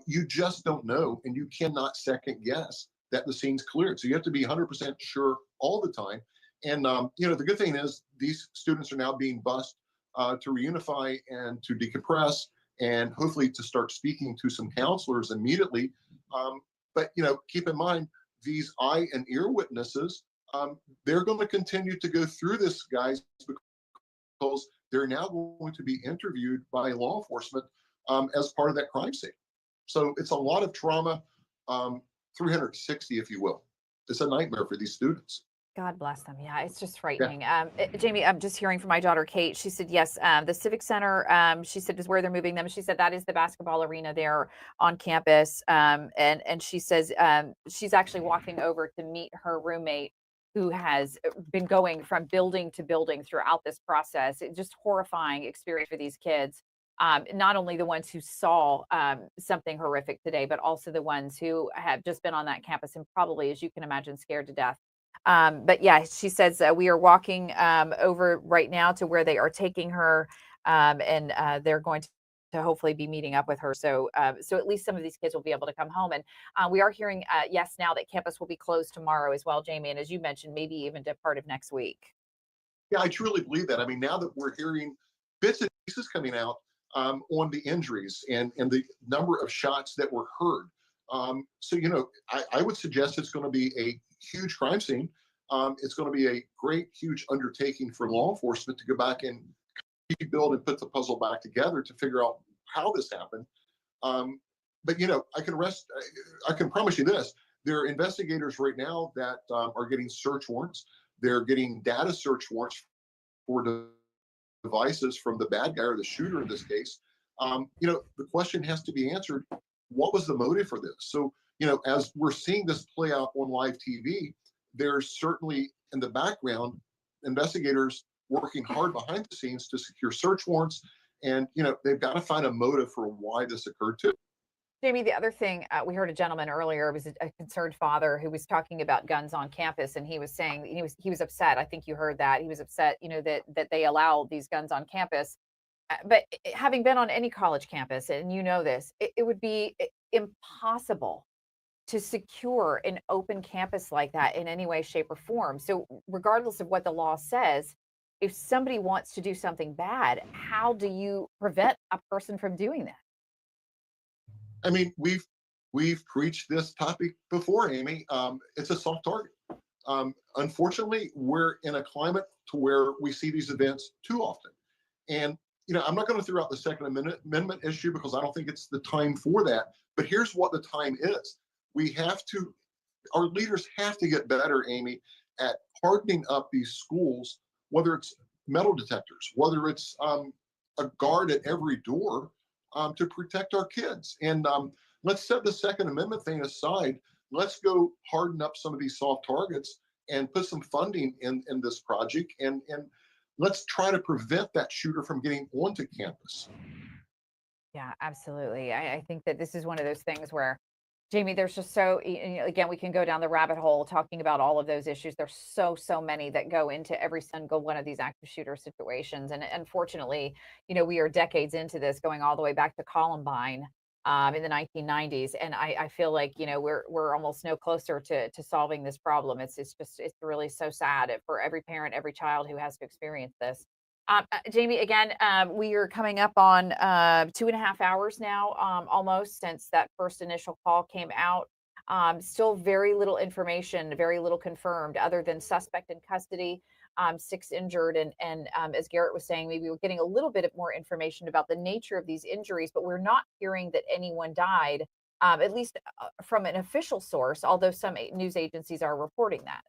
You just don't know, and you cannot second guess that the scene's cleared. So you have to be 100% sure all the time. And, the good thing is these students are now being bused to reunify and to decompress and hopefully to start speaking to some counselors immediately. But, keep in mind, these eye and ear witnesses, they're going to continue to go through this, guys, because they're now going to be interviewed by law enforcement as part of that crime scene. So it's a lot of trauma, 360, if you will. It's a nightmare for these students. God bless them. Yeah, it's just frightening. Yeah. Jamie, I'm just hearing from my daughter, Kate. She said, yes, the Civic Center, she said, is where they're moving them. She said that is the basketball arena there on campus. And she says she's actually walking over to meet her roommate who has been going from building to building throughout this process. It's just horrifying experience for these kids. Not only the ones who saw something horrific today, but also the ones who have just been on that campus and probably, as you can imagine, scared to death. But yeah, she says we are walking over right now to where they are taking her, and they're going to hopefully be meeting up with her. So at least some of these kids will be able to come home. And we are hearing, yes, now that campus will be closed tomorrow as well, Jamie. And as you mentioned, maybe even to part of next week. Yeah, I truly believe that. I mean, now that we're hearing bits and pieces coming out on the injuries and the number of shots that were heard. So, I would suggest it's going to be a huge crime scene. It's going to be a great, huge undertaking for law enforcement to go back and rebuild and put the puzzle back together to figure out how this happened. But, I can promise you this. There are investigators right now that are getting search warrants. They're getting data search warrants for devices from the bad guy or the shooter in this case. The question has to be answered. What was the motive for this? So, as we're seeing this play out on live TV, there's certainly in the background investigators working hard behind the scenes to secure search warrants. And, they've got to find a motive for why this occurred too. Jamie, the other thing, we heard a gentleman earlier, it was a concerned father who was talking about guns on campus, and he was saying he was upset. I think you heard that. He was upset, that they allow these guns on campus. But having been on any college campus, and this, it would be impossible to secure an open campus like that in any way, shape, or form. So regardless of what the law says, if somebody wants to do something bad, how do you prevent a person from doing that? I mean, we've preached this topic before, Amy. It's a soft target. Unfortunately, we're in a climate to where we see these events too often. And, I'm not going to throw out the Second Amendment issue because I don't think it's the time for that. But here's what the time is. Our leaders have to get better, Amy, at hardening up these schools, whether it's metal detectors, whether it's a guard at every door, to protect our kids. And let's set the Second Amendment thing aside. Let's go harden up some of these soft targets and put some funding in this project. And let's try to prevent that shooter from getting onto campus. Yeah, absolutely. I think that this is one of those things where, Jamie, there's just so, again, we can go down the rabbit hole talking about all of those issues. There's so many that go into every single one of these active shooter situations. And unfortunately, we are decades into this, going all the way back to Columbine in the 1990s. And I feel like, we're almost no closer to solving this problem. It's really so sad for every parent, every child who has to experience this. Jamie, again, we are coming up on 2.5 hours now, almost since that first initial call came out. Still very little information, very little confirmed, other than suspect in custody, 6 injured, and as Garrett was saying, maybe we're getting a little bit more information about the nature of these injuries, but we're not hearing that anyone died, at least from an official source, although some news agencies are reporting that.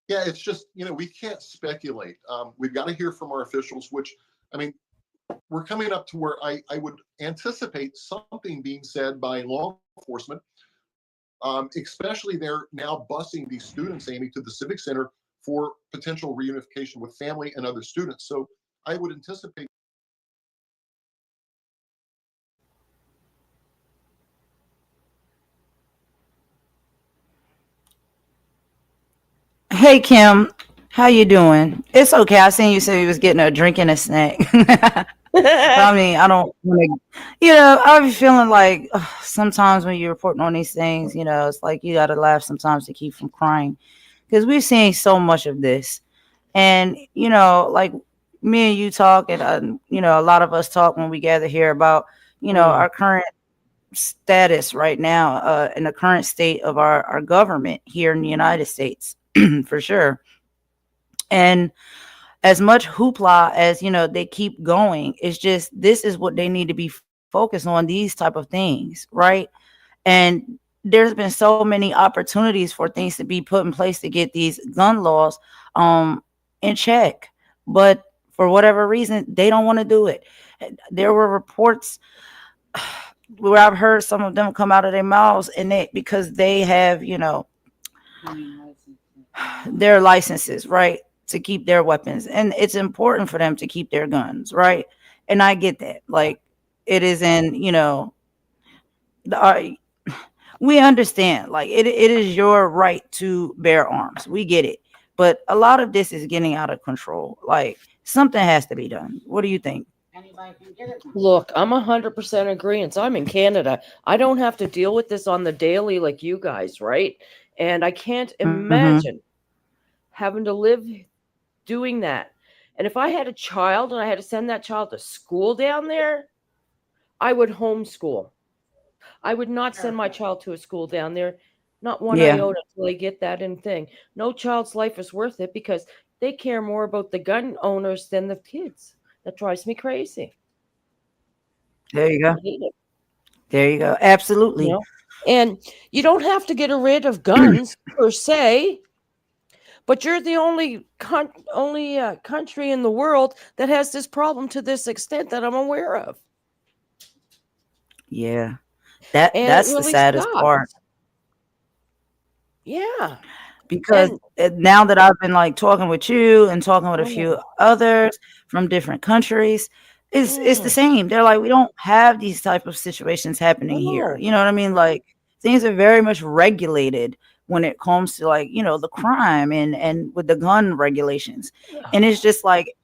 Yeah, it's just, we can't speculate. We've got to hear from our officials, which, I mean, we're coming up to where I would anticipate something being said by law enforcement, especially they're now busing these students, Amy, to the Civic Center for potential reunification with family and other students. So I would anticipate. Hey Kim, how you doing? It's okay. I seen you said you was getting a drink and a snack. I mean, I don't want to, I be feeling like sometimes when you're reporting on these things, it's like you got to laugh sometimes to keep from crying because we've seen so much of this. And, like me and you talk, and, a lot of us talk when we gather here about, our current status right now, in the current state of our government here in the United States, for sure. And as much hoopla as they keep going, it's just this is what they need to be focused on, these type of things, right? And there's been so many opportunities for things to be put in place to get these gun laws in check, but for whatever reason they don't want to do it. There were reports where I've heard some of them come out of their mouths, and because they have their licenses, right, to keep their weapons, and it's important for them to keep their guns, right? And I get that, like, it is in we understand, like, it is your right to bear arms, we get it, but a lot of this is getting out of control. Like, something has to be done. What do you think? Look, I'm 100% agreeance. I'm in Canada. I don't have to deal with this on the daily like you guys, right? And I can't imagine having to live doing that. And if I had a child and I had to send that child to school down there, I would homeschool. I would not send my child to a school down there, not one iota, until they get that in thing. No child's life is worth it because they care more about the gun owners than the kids. That drives me crazy. There you go. There you go. Absolutely. And you don't have to get rid of guns per se, but you're the only country in the world that has this problem to this extent that I'm aware of. Yeah, that's really the saddest part. Yeah, because now that I've been like talking with you and talking with a few others from different countries, it's the same. They're like, we don't have these type of situations happening here. You know what I mean? Like, things are very much regulated when it comes to, like, the crime and with the gun regulations. And it's just like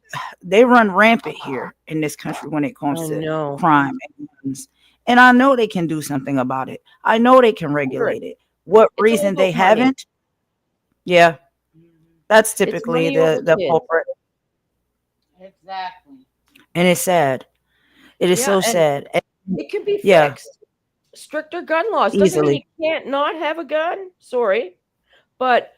they run rampant here in this country when it comes to crime and guns. And I know they can do something about it. I know they can regulate it. What reason they haven't? Yeah, that's typically the culprit. Exactly. And it's sad. It is so sad. It can be fixed. Stricter gun laws doesn't mean you can't not have a gun. Sorry, but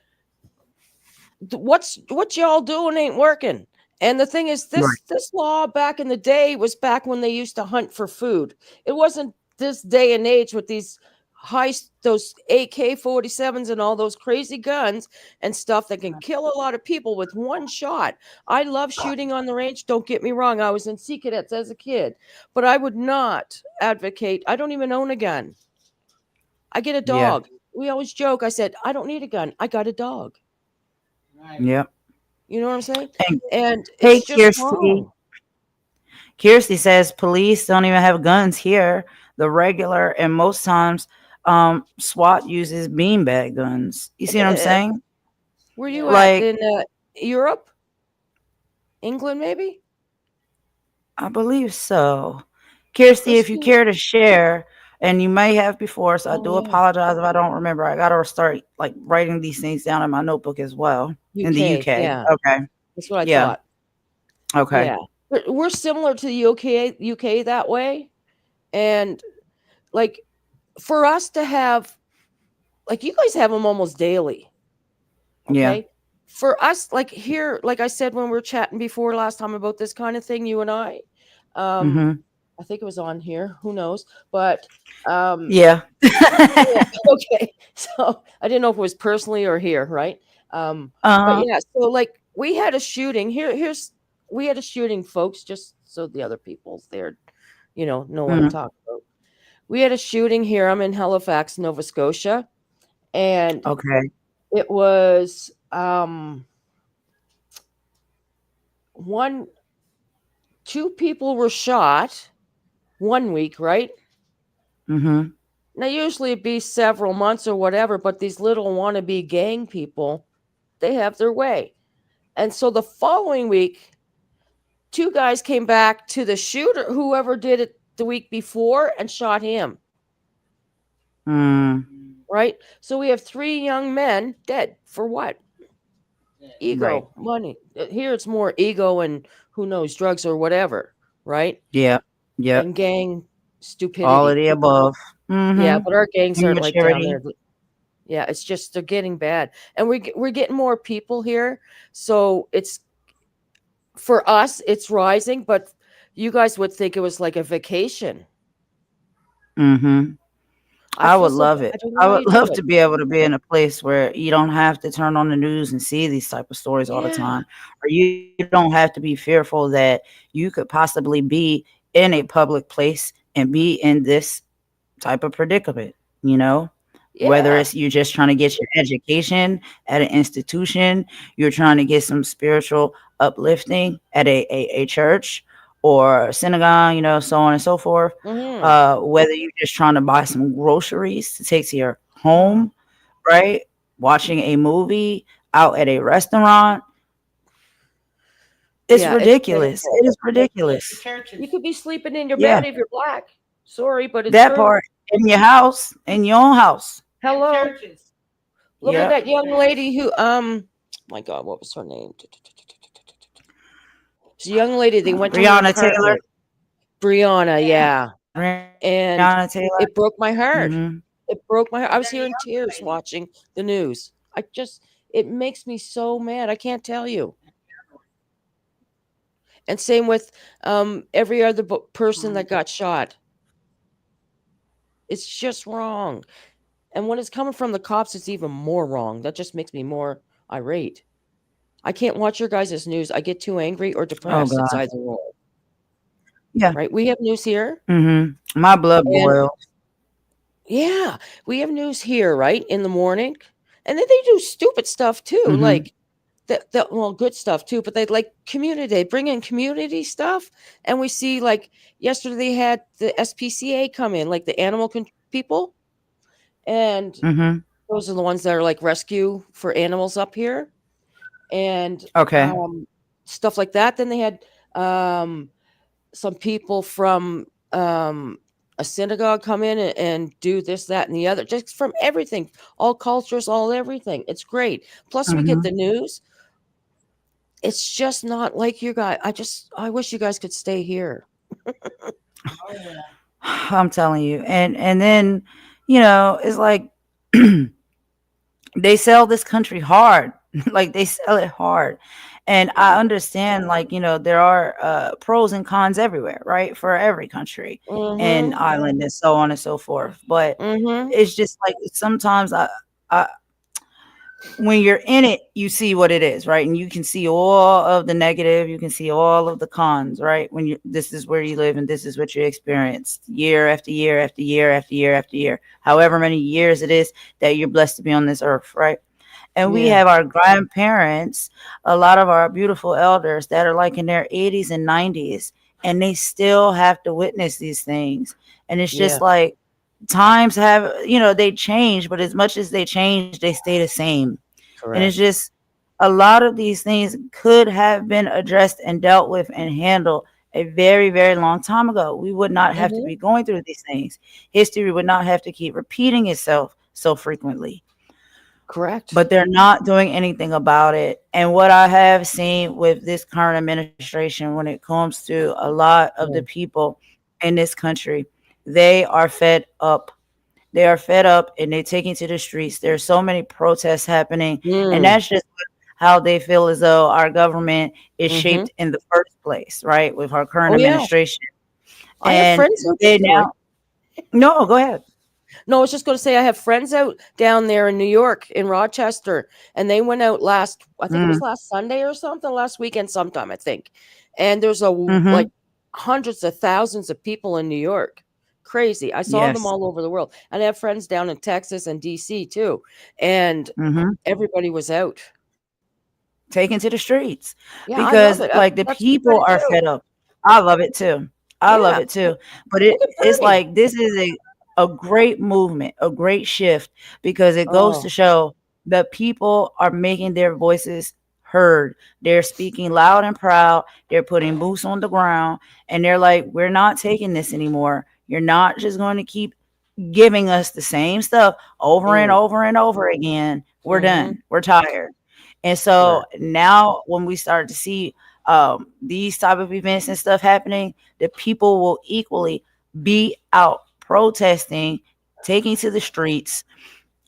what y'all doing ain't working. And the thing is, this law back in the day was back when they used to hunt for food. It wasn't this day and age with those AK-47s and all those crazy guns and stuff that can kill a lot of people with one shot. I love shooting on the range. Don't get me wrong. I was in Sea Cadets as a kid, but I would not advocate. I don't even own a gun. I get a dog. Yeah. We always joke. I said, I don't need a gun. I got a dog. Right. Yep. You know what I'm saying? And hey, Kirsty says police don't even have guns here. The regular and most times SWAT uses beanbag guns. You see what I'm saying? Where you at? In Europe? England, maybe? I believe so. Kirsty, if you care to share, and you may have before, so I do apologize if I don't remember. I got to start like writing these things down in my notebook as well. UK, in the UK. Yeah. Okay. That's what I thought. Okay. Yeah. We're similar to the UK that way. And like for us to have, like, you guys have them almost daily. Yeah. Okay. For us, like here, like I said when we were chatting before last time about this kind of thing, you and um, Mm-hmm. I think it was on here, who knows? But Yeah. yeah, okay. So I didn't know if it was personally or here, right? But Uh-huh. yeah, so like we had a shooting we had a shooting, folks, just so the other people's there, know what I'm Mm. talking about. We had a shooting here. I'm in Halifax, Nova Scotia, and Okay. it was two people were shot 1 week, right? Mm-hmm. Now usually it'd be several months or whatever, but these little wannabe gang people, they have their way. And so the following week, two guys came back to the shooter, whoever did it the week before, and shot him. Mm. Right? So we have three young men dead for what? Right. Ego, money. Here it's more ego and who knows, drugs or whatever, right? Yeah. Yep. And gang All of stupidity. the above. Yeah, Mm-hmm. but our gangs aren't like down Immaturity. there. Yeah, it's just they're getting bad, and we're getting more people here, so it's for us it's rising. But you guys would think it was like a vacation. Mm-hmm. I I feel would so love bad. it. I don't know I how would you do love it. to be able to be in a place where you don't have to turn on the news and see these type of stories all the Yeah, time, or you don't have to be fearful that you could possibly be in a public place and be in this type of predicament, you know? Whether yeah, it's you just trying to get your education at an institution, you're trying to get some spiritual uplifting at a church or a synagogue, so on and so forth. hmm, Whether you're just trying to buy some groceries to take to your home, right? Watching a movie out at a restaurant. It's yeah. It's ridiculous. shameful. It is ridiculous. You could be sleeping in your Yeah, bed if you're black. Sorry, but it's that true. part in your house, in your own house. Hello, look at Yep. that young lady who my God, what was her name? It's a young lady. They went to her Breonna Taylor. apartment. Brianna, yeah. And Breonna Taylor. it broke my heart. Mhm. It broke my heart. I was here in tears watching the news. It makes me so mad. I can't tell you. And same with every other person that got shot. It's just wrong. And when it's coming from the cops, it's even more wrong. That just makes me more irate. I can't watch your guys' news. I get too angry or Oh depressed. It's God. either or, Yeah. right? We have news here. Mhm. My blood And boils. yeah, we have news here, right? In the morning. And then they do stupid stuff too. Mhm. Like well, good stuff too, but they like community. They bring in community stuff, and we see like yesterday they had the SPCA come in, like the animal people, and Mhm. those are the ones that are like rescue for animals up here, and Okay. stuff like that. Then they had some people from a synagogue come in and do this, that, and the other, just from everything, all cultures, all everything. It's great. Plus, we get Mhm. the news. It's just not like you guys. I wish you guys could stay here. I'm telling you. And then, it's like they sell this country hard. Like they sell it hard. And I understand, like, there are pros and cons everywhere, right? For every country and Mm-hmm. island and so on and so forth. But Mm-hmm. it's just like sometimes I when you're in it, you see what it is, right? And you can see all of the negative, you can see all of the cons, right? When this is where you live and this is what you experience year after year after year after year after year, however many years it is that you're blessed to be on this earth, right? And we Yeah. have our grandparents, a lot of our beautiful elders that are like in their 80s and 90s, and they still have to witness these things. And it's Yeah. just like times have, they change, but as much as they change, they stay the same. And it's Correct. just a lot of these things could have been addressed and dealt with and handled a very, very long time ago. We would not have to Mm-hmm. be going through these things. History would not have to keep repeating itself so frequently. Correct. but they're not doing anything about it. And what I have seen with this current administration, when it comes to a lot of the people in this country, they are fed up. They are fed up and they're taking to the streets. There's so many protests happening, and Mm. that's just how they feel as though our government is Mm-hmm. shaped in the first place, right? With our current Oh yeah, administration. I have And friends out. they Sorry. now, no, go ahead. No, I was just going to say I have friends out down there in New York, in Rochester, and they went out last. I think it was last Sunday or something, last weekend, sometime I think. And there's like hundreds of thousands of people in New York. Crazy. I saw them Yes. all over the world, and I have friends down in Texas and DC too, and everybody was out. Taken to the streets Yeah, I love because it. like the That's what you people gotta are do. fed up. I love it too. I love Yeah, it too. But look at it's Bernie. like this is a great movement, a great shift, because it goes to Oh, show that people are making their voices heard. They're speaking loud and proud. They're putting boots on the ground, and they're like, we're not taking this anymore. You're not just going to keep giving us the same stuff over and mm, over and over again. We're mm-hmm. done. We're tired. And so Right. now when we start to see these type of events and stuff happening, the people will equally be out protesting, taking to the streets,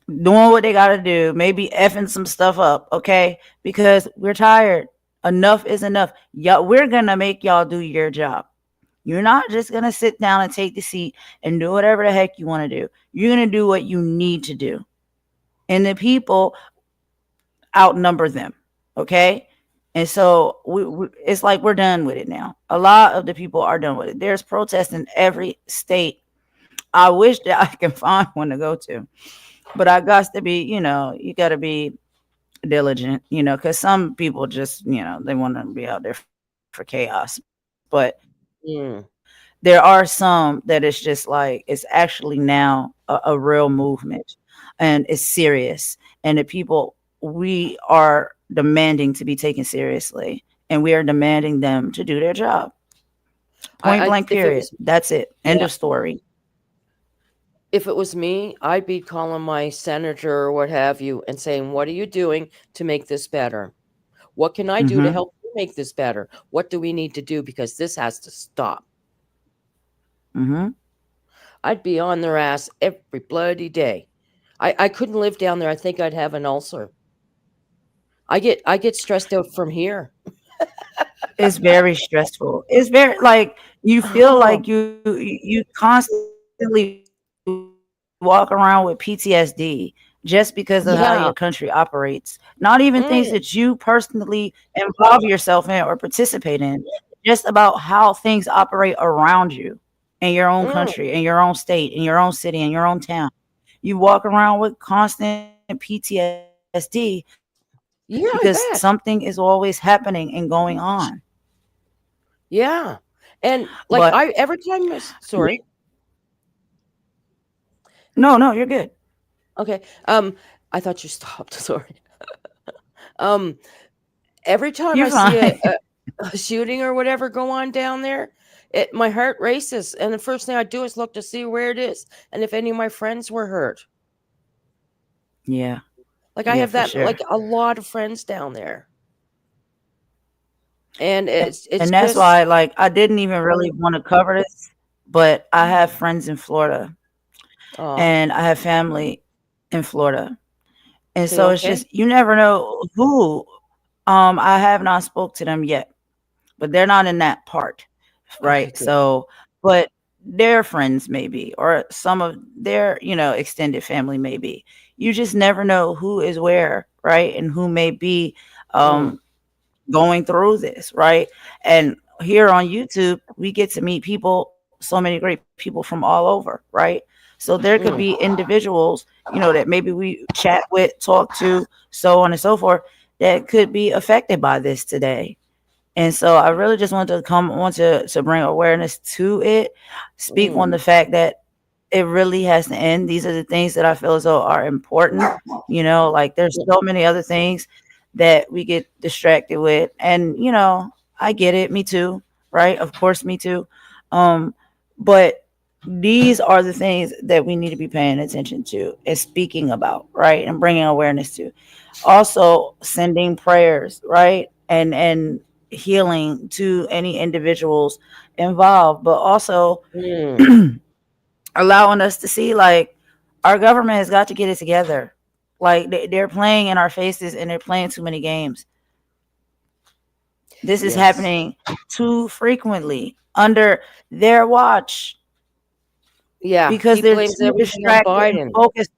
doing what they got to do, maybe effing some stuff up, okay? Because we're tired. Enough is enough. Y'all, we're going to make y'all do your job. You're not just going to sit down and take the seat and do whatever the heck you want to do. You're going to do what you need to do. And the people outnumber them. Okay. And so it's like we're done with it now. A lot of the people are done with it. There's protests in every state. I wish that I can find one to go to, but I got to be, you got to be diligent, because some people just, they want to be out there for chaos. But Mm. there are some that it's just like, it's actually now a real movement and it's serious. And the people, we are demanding to be taken seriously and we are demanding them to do their job. Point blank, If it period. was, That's it. End yeah, of story. if it was me, I'd be calling my senator or what have you and saying, "What are you doing to make this better? What can I do to Mm-hmm. help you make this better? What do we need to do because this has to stop?" Mm-hmm. I'd be on their ass every bloody day. I couldn't live down there. I think I'd have an ulcer. I get stressed out from here. It's very stressful. It's very like you feel Oh, like you constantly walk around with PTSD just because of how your country operates. yeah. Not even things that you Mm, personally involve yourself in or participate in, just about how things operate around you in your own country, in your mm. own state, in your own city, in your own town. You walk around with constant PTSD because something is Yeah, always I bet. happening and going on. Yeah. And But like I every time we, sorry. no, you're good. Okay. I thought you stopped. Sorry. Um every time You're I see fine. a shooting or whatever go on down there, my heart races, and the first thing I do is look to see where it is and if any of my friends were hurt. Yeah, Like I yeah, have for that sure. like a lot of friends down there. And And it's that's just why, like, I didn't even really want to cover this, but I have friends in Florida uh and I have family in Florida. And they so it's okay? just, you never know who. I have not spoke to them yet, but they're not in that part, Okay, right? good. So, but their friends maybe, or some of their, extended family maybe. You just never know who is where, right? And who may be Mm, um going through this, right? And here on YouTube, we get to meet people, so many great people from all over, right? So there could be mm, individuals, that maybe we chat with, talk to, so on and so forth, that could be affected by this today. And so I really just wanted to come on to bring awareness to it, speak on mm, the fact that it really has to end. These are the things that I feel as though are important. Like there's yeah, so many other things that we get distracted with. And, I get it. Me too. Right. Of course, me too. Um, but These are the things that we need to be paying attention to and speaking about, right? And bringing awareness to. Also sending prayers, right? And healing to any individuals involved, but also allowing us to see like our government has got to get it together. Like they're playing in our faces and they're playing too many games. This is happening too frequently under their watch Yeah, because he they're blames too everything on distracted and Biden. focused.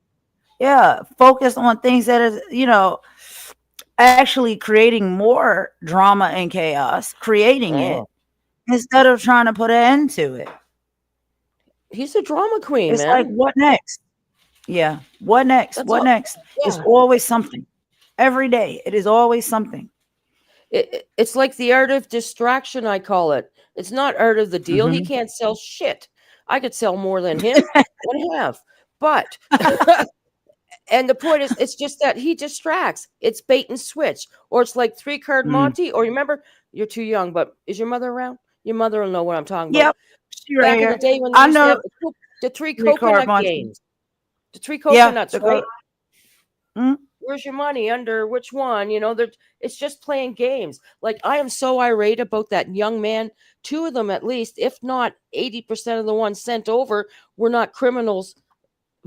Yeah, focused on things that are, actually creating more drama and chaos, creating it Oh, instead of trying to put an end to it. he's a drama queen, It's like, man. what next? Yeah, what next? That's What all. next? It's Yeah, always something. Every day, it is always something. it's like the art of distraction. I call it. It's not art of the deal. He Hmm. can't sell shit. I could sell more than him and have, but and the point is, it's just that he distracts. It's bait and switch, or it's like 3 card Mm. Monty. Or you remember, you're too young, but is your mother around? Your mother will know what I'm talking about. Yep, she right Back in the here. day when they I used to know have the three 3 card coconut Monty. games, the 3 Yeah, coconuts, the right? go. Mm. Where's your money under which one? It's just playing games. Like, I am so irate about that young man. 2 of them, at least, if not 80% of the ones sent over, were not criminals,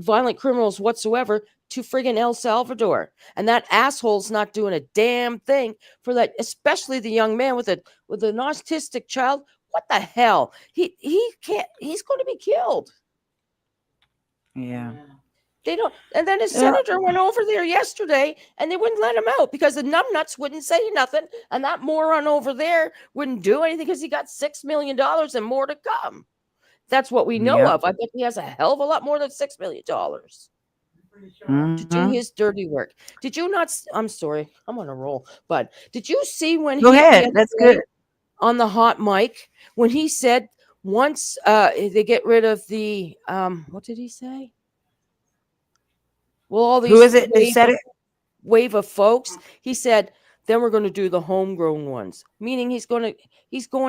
violent criminals whatsoever, to friggin' El Salvador. And that asshole's not doing a damn thing for that, especially the young man with an autistic child. What the hell? He can't. He's going to be killed. Yeah. They don't. And then his Yeah. senator went over there yesterday, and they wouldn't let him out because the numbnuts wouldn't say nothing, and that moron over there wouldn't do anything because he got $6 million and more to come. That's what we know Yep. of. I bet he has a hell of a lot more than $6 million to do Mhm. his dirty work. Did you not? I'm sorry, I'm on a roll. But did you see when Go he ahead. the That's other day good. on the hot mic when he said once they get rid of the what did he say? Well, all Who these is it that said it? wave of folks, he said, then we're going to do the homegrown ones, meaning he's going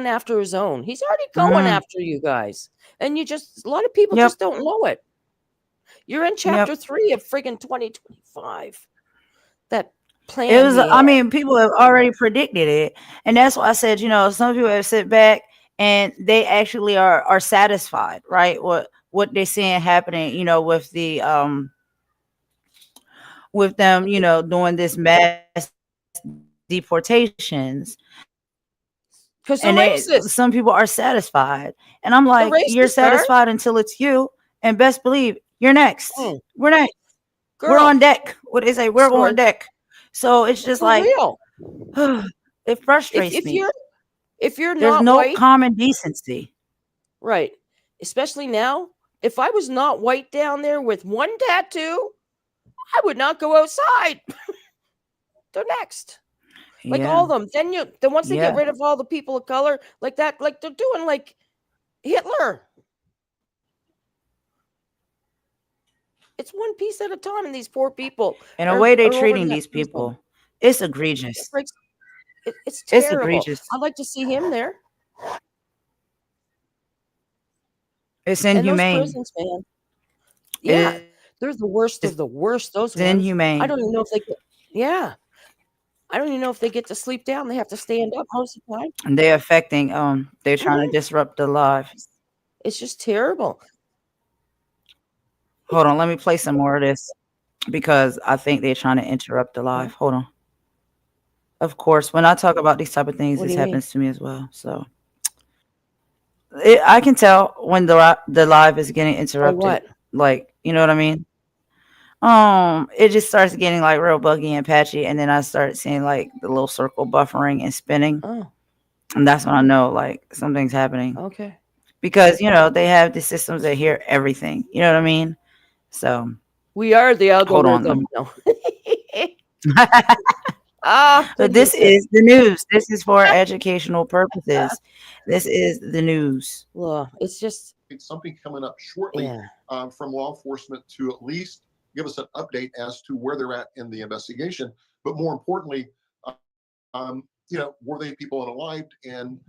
after his own. He's already going Mhm. after you guys, and a lot of people Yep. just don't know it. You're in chapter Yep. 3 of friggin' 2025. That It plan was. he I had. mean, people have already predicted it, and that's why I said, some people have sit back and they actually are satisfied, right? What they're seeing happening, with them, doing this mass deportations, Because and they're racist. some people are satisfied, and I'm The like, you're racists are. satisfied until it's you, and best believe you're next. Mm, We're next. We're girl, on deck. What they say, we're on sorry, deck. So it's just for like, real. it If frustrates if me. you're if you're There's not no white, common decency. right? Especially now, if I was not white down there with one tattoo, I would not go outside. They're next. Like all Yeah. of them. Then once they get Yeah. rid of all the people of color like that, like they're doing like Hitler. It's one piece at a time, and these poor people And the are, way they're are over treating that these prison. people, it's It egregious. breaks. It's It's terrible. egregious. I'd like to see him there. It's And those inhumane. prisons, man. It Yeah, they're the worst of the worst. Those is ones. I inhumane. don't even know if they get. Yeah, I don't even know if they get to sleep down. They have to stand up most of the time. And they're affecting, they're trying to Mhm. disrupt the lives. It's just terrible. Hold on, let me play some more of this because I think they're trying to interrupt the Huh? live. Hold on. Of course, when I talk about these type of things, What do this you mean? happens to me as well. So I can tell when the live is getting Oh, interrupted. what? Like, you know what I mean? It just starts getting like real buggy and patchy, and then I start seeing like the little circle buffering and spinning, Oh, and that's when I know like something's happening okay. because they have the systems that hear everything. You know what I mean? So We are the hold on. algorithm. No. Ah, But goodness this sake. is the news. This is for educational purposes. This is the news. Well, it's just, Something coming up shortly yeah. from law enforcement to at least give us an update as to where they're at in the investigation. But more importantly, were they people unalived and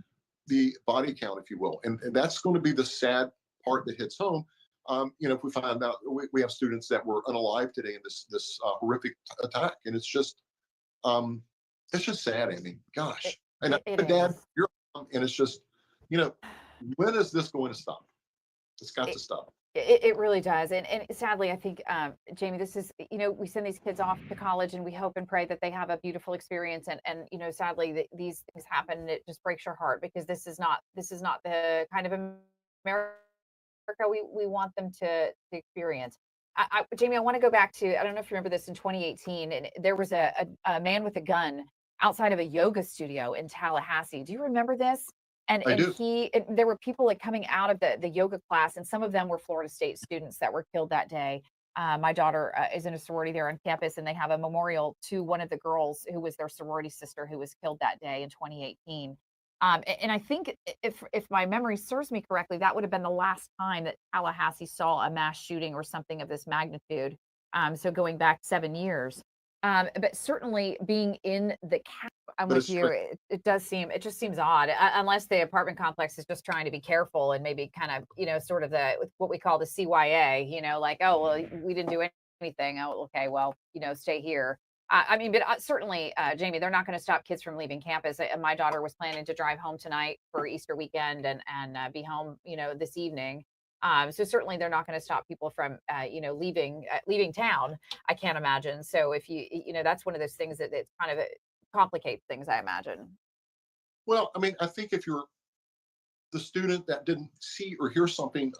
the body count, if you will. And that's going to be the sad part that hits home. If we find out we have students that were unalive today in this horrific attack, and it's just sad, Amy. Gosh, and Dad, you're and it's just, when is this going to stop? It's got to stop. It really does. And sadly, I think, Jamie, this is, we send these kids off to college and we hope and pray that they have a beautiful experience. And sadly, these things happen and it just breaks your heart, because this is not the kind of America we want them to experience. Jamie, I want to go back to, I don't know if you remember this, in 2018, and there was a man with a gun outside of a yoga studio in Tallahassee. Do you remember this? And there were people like coming out of the yoga class, and some of them were Florida State students that were killed that day. My daughter is in a sorority there on campus, and they have a memorial to one of the girls who was their sorority sister who was killed that day in 2018. And I think if my memory serves me correctly, that would have been the last time that Tallahassee saw a mass shooting or something of this magnitude. So going back 7 years. But certainly being in the cap, I'm with you. It just seems odd, unless the apartment complex is just trying to be careful and maybe kind of, sort of what we call the CYA, like, oh, well, we didn't do anything. Oh, okay, well, stay here. But certainly, Jamie, they're not going to stop kids from leaving campus. My daughter was planning to drive home tonight for Easter weekend and be home, this evening. So certainly they're not going to stop people from, leaving town. I can't imagine. So if that's one of those things that kind of complicates things, I imagine. Well, I think if you're the student that didn't see or hear something,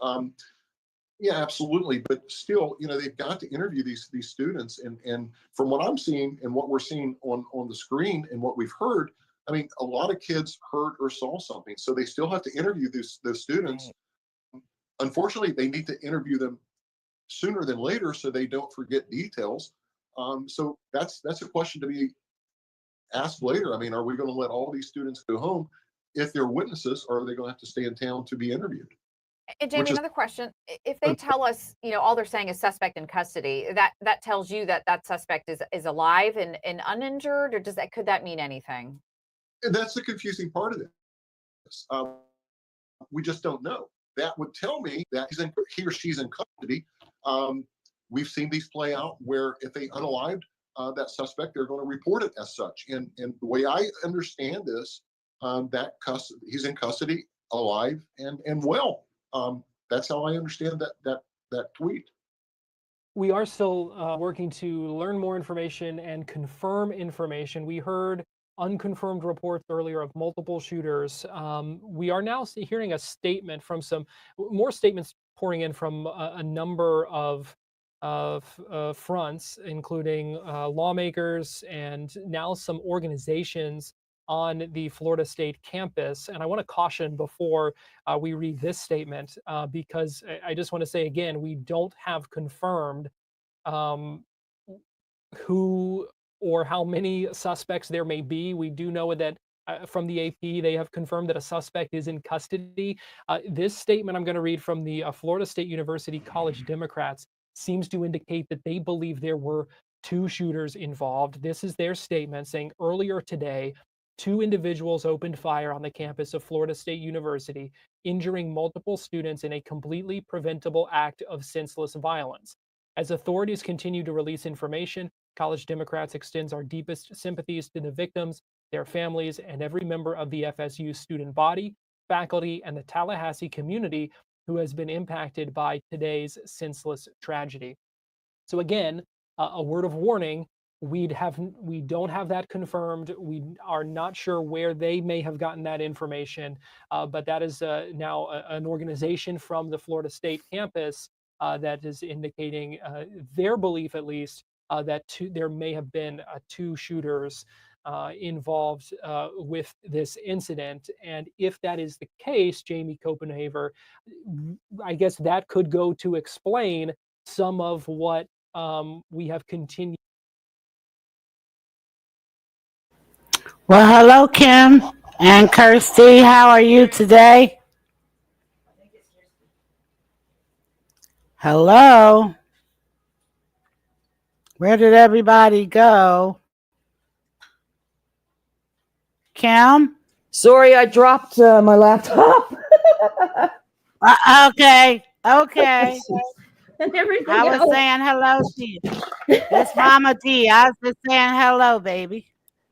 yeah, absolutely. But still, they've got to interview these students. And from what I'm seeing and what we're seeing on the screen and what we've heard, a lot of kids heard or saw something. So they still have to interview those students. Right. Unfortunately, they need to interview them sooner than later so they don't forget details. So that's a question to be asked later. Are we going to let all these students go home if they're witnesses, or are they going to have to stay in town to be interviewed? And Jamie, another question: if they tell us, all they're saying is suspect in custody, that tells you that suspect is alive and uninjured, or could that mean anything? And that's the confusing part of this. We just don't know. That would tell me that he or she's in custody. We've seen these play out where if they unalived that suspect, they're going to report it as such. And the way I understand this, he's in custody, alive and well. That's how I understand that tweet. We are still working to learn more information and confirm information. We heard unconfirmed reports earlier of multiple shooters. We are now hearing a statement from some more statements pouring in from a number of fronts, including lawmakers and now some organizations on the Florida State campus. And I want to caution before we read this statement, because I just want to say again, we don't have confirmed who or how many suspects there may be. We do know that from the AP, they have confirmed that a suspect is in custody. This statement I'm going to read from the Florida State University College Democrats seems to indicate that they believe there were 2 shooters involved. This is their statement saying earlier today, 2 individuals opened fire on the campus of Florida State University, injuring multiple students in a completely preventable act of senseless violence. As authorities continue to release information, College Democrats extends our deepest sympathies to the victims, their families, and every member of the FSU student body, faculty, and the Tallahassee community who has been impacted by today's senseless tragedy. So again, a word of warning, we don't have that confirmed. We are not sure where they may have gotten that information, but that is now an organization from the Florida State campus that is indicating their belief, at least, that there may have been 2 shooters involved with this incident. And if that is the case, Jamie Copenhaver, I guess that could go to explain some of what we have continued. Well, hello, Kim and Kirsty. How are you today? Hello. Where did everybody go? Kim? Sorry, I dropped my laptop. Okay. Okay. and everything I was else. saying hello to you. It's Mama D. I was just saying hello, baby.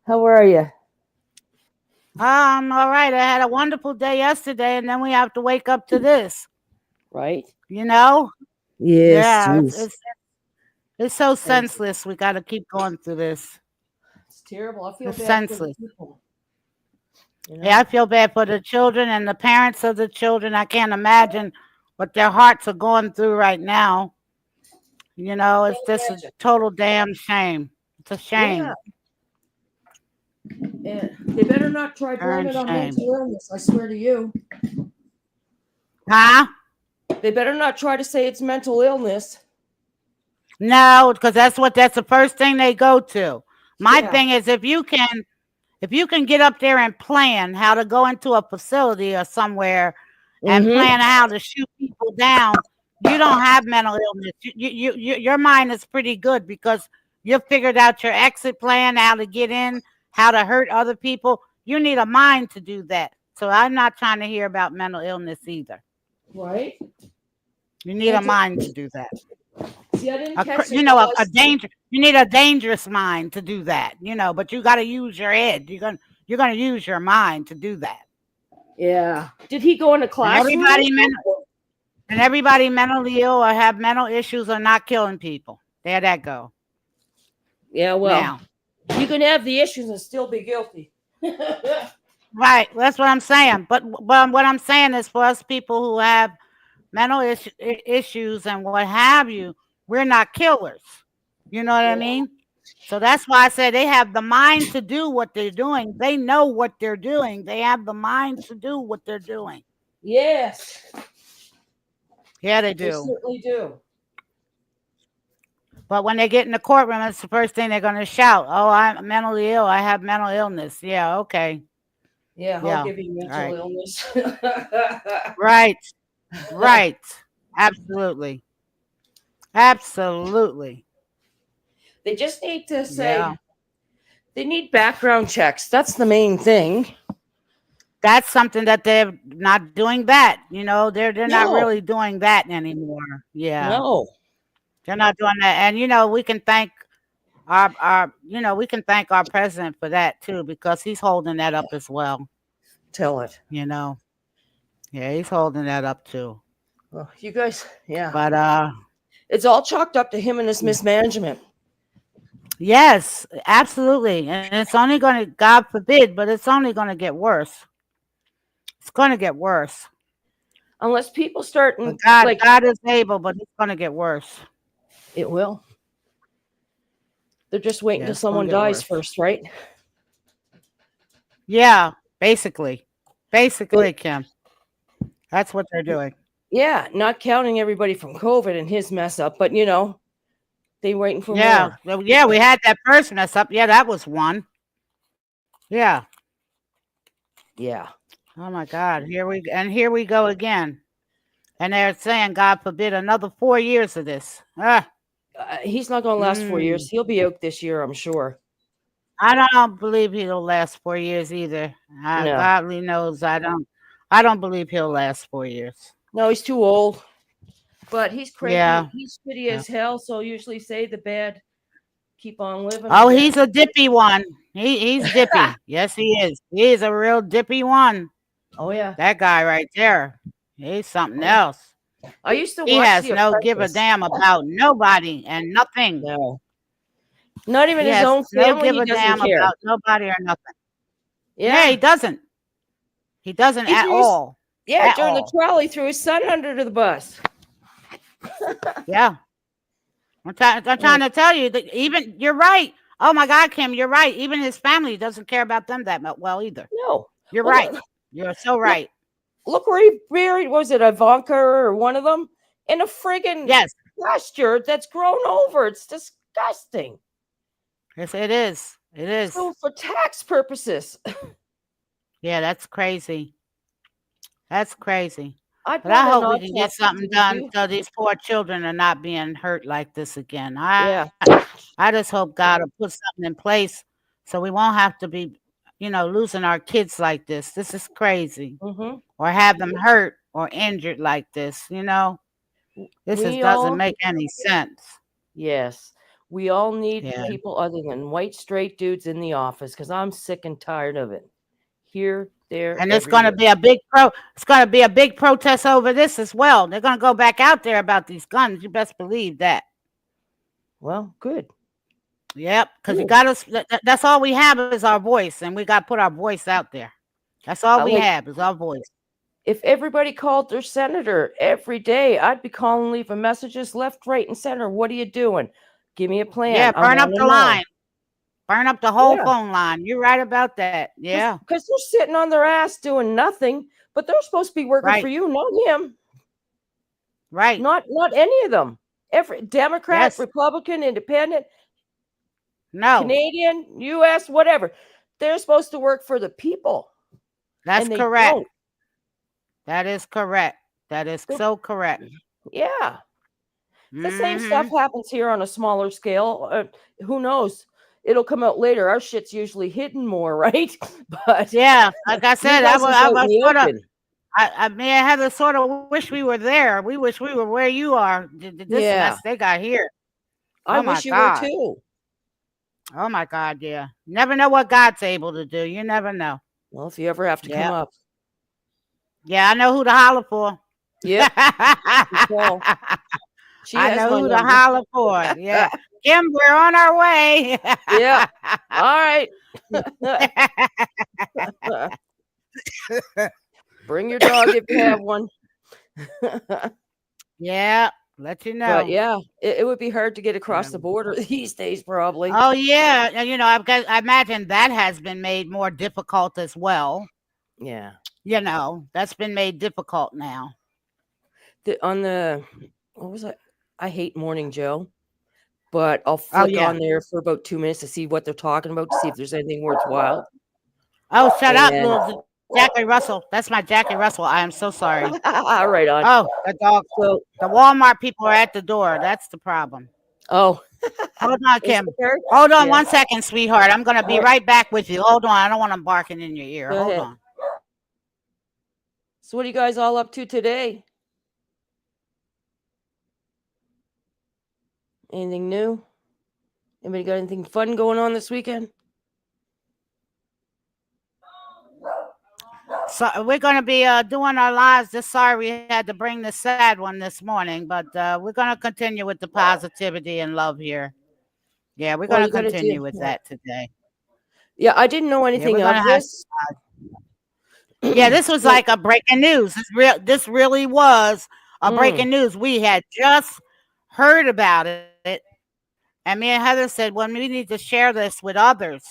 How are you? All right. I had a wonderful day yesterday, and then we have to wake up to this. Right? You know? Yes, Yeah, jeez. it's so senseless. We got to keep going through this. It's terrible. I feel It's bad for the senseless. people. You know? Yeah, I feel bad for the children and the parents of the children. I can't imagine what their hearts are going through right now. You know, it's just a total damn shame. It's a shame. Yeah. They better not try blame Darn it on shame. mental illness. I swear to you. Huh? They better not try to say it's mental illness. No, because that's the first thing they go to. My Yeah. thing is if you can get up there and plan how to go into a facility or somewhere and plan how to shoot people down, you don't have mental illness. Your mind is pretty good because you figured out your exit plan, how to get in, how to hurt other people. You need a mind to do that. So I'm not trying to hear about mental illness either. Right? You need a mind to do that. See, I didn't catch You know, a danger. You need a dangerous mind to do that. You know, but you got to use your head. You're gonna use your mind to do that. Yeah. Did he go in a class? And everybody mentally ill or have mental issues are not killing people. There that go. Yeah, well, now, you can have the issues and still be guilty. Right. That's what I'm saying. But what I'm saying is for us people who have mental issues and what have you, we're not killers. You know what I mean? So that's why I said they have the mind to do what they're doing. They know what they're doing. They have the mind to do what they're doing. Yes. Yeah, they They do. certainly do. But when they get in the courtroom, it's the first thing they're going to shout, "Oh, I'm mentally ill. I have mental illness." Yeah, okay. Yeah, I'll give you mental illness. Right. Right. Absolutely. Absolutely. They just need to say they need background checks. That's the main thing. That's something that they're not doing that. You know, they're not really doing that anymore. Yeah. No. They're not doing that. And you know, we can thank our president for that too, because he's holding that up as well. Tell it. You know. Yeah, he's holding that up too. Well, you guys, yeah. But it's all chalked up to him and his mismanagement. Yes, absolutely. And it's only going to, God forbid, but it's only going to get worse. It's going to get worse. Unless people start. God is able, but it's going to get worse. It will. They're just waiting till someone dies first, right? Yeah, basically. Basically, Kim. That's what they're doing. Yeah, not counting everybody from COVID and his mess up, but you know, they waiting for more. Yeah, we had that first mess up. Yeah, that was one. Yeah. Yeah. Oh my God. Here we go again. And they're saying, God forbid, another 4 years of this. He's not going to last 4 years. He'll be out this year, I'm sure. I don't believe he'll last 4 years either. No. God only knows I don't believe he'll last 4 years. No, he's too old. But he's crazy. Yeah. He's shitty as hell. So usually say the bad keep on living. Oh, he's a dippy one. He's dippy. Yes, he is. He's a real dippy one. Oh yeah. That guy right there. He's something else. I used to watch He has The no Apprentice. give a damn about nobody and nothing. No. Not even He his has own family. no give He a doesn't damn care. about nobody or nothing. Yeah. He doesn't. He doesn't He at threw all. Yeah, At during all. the trial, he threw his son under the bus. Yeah. I'm trying to tell you that even you're right. Oh my God, Kim, you're right. Even his family doesn't care about them that well either. No. You're Well, right. You're so right. Look where he buried, was it Ivanka or one of them? In a friggin' pasture that's grown over. It's disgusting. Yes, it is. It is. So for tax purposes. Yeah, that's crazy. That's crazy. I'd But I rather hope not we can get tax something it, done you. so these poor children are not being hurt like this again. Yeah. I just hope God will put something in place so we won't have to be, losing our kids like this. This is crazy. Mm-hmm. Or have them hurt or injured like this. You know, this We doesn't all, make any sense. yes, we all need Yeah. people other than white straight dudes in the office because I'm sick and tired of it. Here, there, And it's going to everywhere. be a big it's going to be a big protest over this as well. They're going to go back out there about these guns. You best believe that. Well, good. Yep, because you Good. got us. That's all we have is our voice, and we got to put our voice out there. That's all we Like, have is our voice. if everybody called their senator every day, I'd be calling, leaving messages left, right, and center. What are you doing? Give me a plan. Yeah, I burn up want to the know. line. Burn up the whole Yeah, phone line. You're right about that. Yeah, because they're sitting on their ass doing nothing, but they're supposed to be working for right, you, not him. right. Not any of them. Every Democrat, Yes. Republican, Independent, No, Canadian, U.S., whatever. They're supposed to work for the people, that's and they correct. don't. That is correct. That is They're, so correct. yeah, the same Mm-hmm. stuff happens here on a smaller scale. Who knows? It'll come out later. Our shit's usually hidden more, right? But Yeah, like I you said, guys is I out in was the sort of. open. I mean, I had to sort of wish we were there. We wish we were where you are. This Yeah, mess they got here. I Oh my wish you were God. too. Oh my God. Yeah. Never know what God's able to do. You never know. Well, if you ever have to come Yeah. up, Yeah, I know who to holler for. yep, well, she I has know my who to number. holler for. Yeah. Kim, we're on our way. Yeah. All right. Bring your dog if you have one. Yeah. Let you know. But yeah, it would be hard to get across the border these days, probably. Oh yeah. And, you know, I imagine that has been made more difficult as well. Yeah. You know, that's been made difficult now. What was it? I hate Morning Joe, but I'll Oh flick yeah. on there for about 2 minutes to see what they're talking about, to see if there's anything worthwhile. Oh, shut up, And little Jackie Russell. That's my Jackie Russell. I am so sorry. right on. Oh, the dog. So, The Walmart people are at the door. That's the problem. oh, Hold on, is Kim. it there? Hold on Yeah. 1 second, sweetheart. I'm gonna All be right. right back with you. Hold on. I don't want them barking in your ear. Go Hold ahead. on. So, what are you guys all up to today? Anything new? Anybody got anything fun going on this weekend? So we're gonna be doing our lives. Just sorry we had to bring the sad one this morning, but we're gonna continue with the positivity and love here. Yeah, we're Well, gonna you got to do. continue with that today. Yeah, I didn't know Yeah, anything we're of gonna have. this. Yeah, this was Well, like a breaking news. This really was a breaking news. We had just heard about it, and me and Heather said, "Well, we need to share this with others,"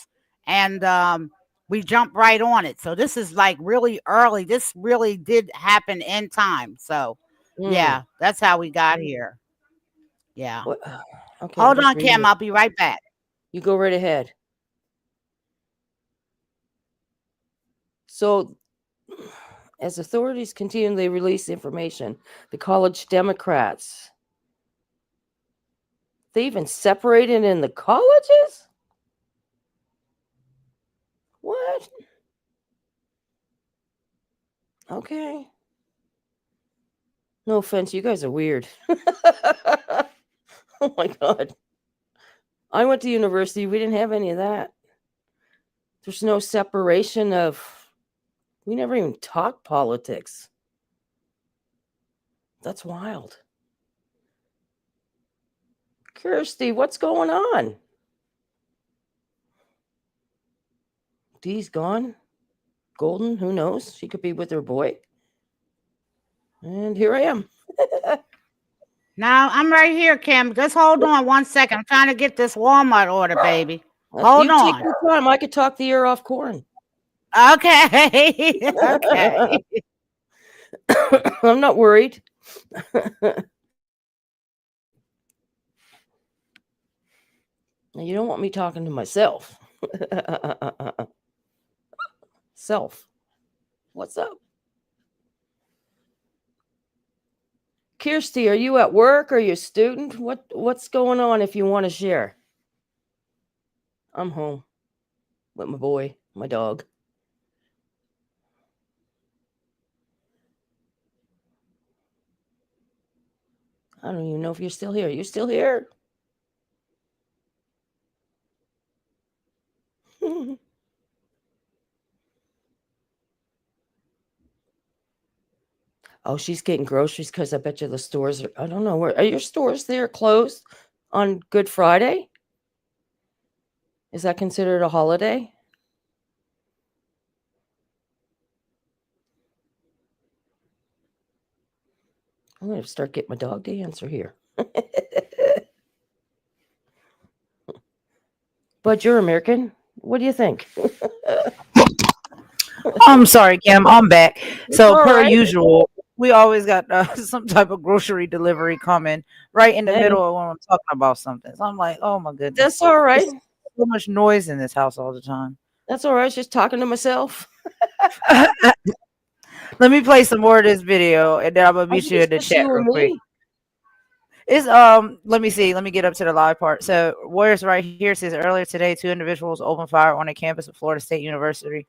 and we jumped right on it. So this is like really early. This really did happen in time. So yeah, that's how we got here. Yeah. What? Okay, I'm Hold just on, reading Kim. it. I'll be right back. You go right ahead. So, as authorities continually release information, the college Democrats, they even separated in the colleges? What? Okay. No offense, you guys are weird. Oh my God. I went to university. We didn't have any of that. There's no separation of, we never even talked politics. That's wild. Kirsty, what's going on? Dee's gone. Golden, who knows? She could be with her boy. And here I am. Now I'm right here, Kim. Just hold on 1 second. I'm trying to get this Walmart order, baby. Hold You take on. your time. I could talk the ear off corn. Okay. Okay. I'm not worried. Now, you don't want me talking to myself. Self. What's up? Kirsty, are you at work? Are you a student? What's going on if you want to share? I'm home with my boy, my dog. I don't even know if you're still here. You still here? Oh, she's getting groceries because I bet you the stores are, I don't know, where are your stores there closed on Good Friday? Is that considered a holiday? I'm going to start getting my dog to answer here. But you're American. What do you think? I'm sorry, Kim. I'm back. It's So, all per right. usual, we always got some type of grocery delivery coming right in the Hey, middle of when I'm talking about something. So I'm like, oh my goodness, that's all right. it's so much noise in this house all the time. That's all right. Just talking to myself. Let me play some more of this video, and then I'm gonna I meet think you it's in the just chat you real and quick. me. It's let me see. Let me get up to the live part. So Warriors right here says earlier today, 2 individuals opened fire on a campus of Florida State University,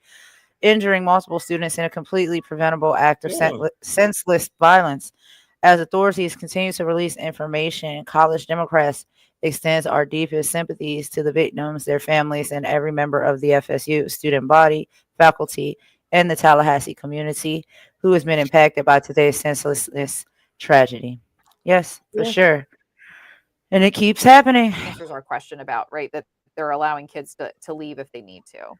injuring multiple students in a completely preventable act of Mm. senseless violence. As authorities continue to release information, College Democrats extends our deepest sympathies to the victims, their families, and every member of the FSU student body, faculty, and the Tallahassee community who has been impacted by today's senselessness tragedy. Yes, for Yeah. sure. And it keeps happening. Answers our question about, right, that they're allowing kids to leave if they need to.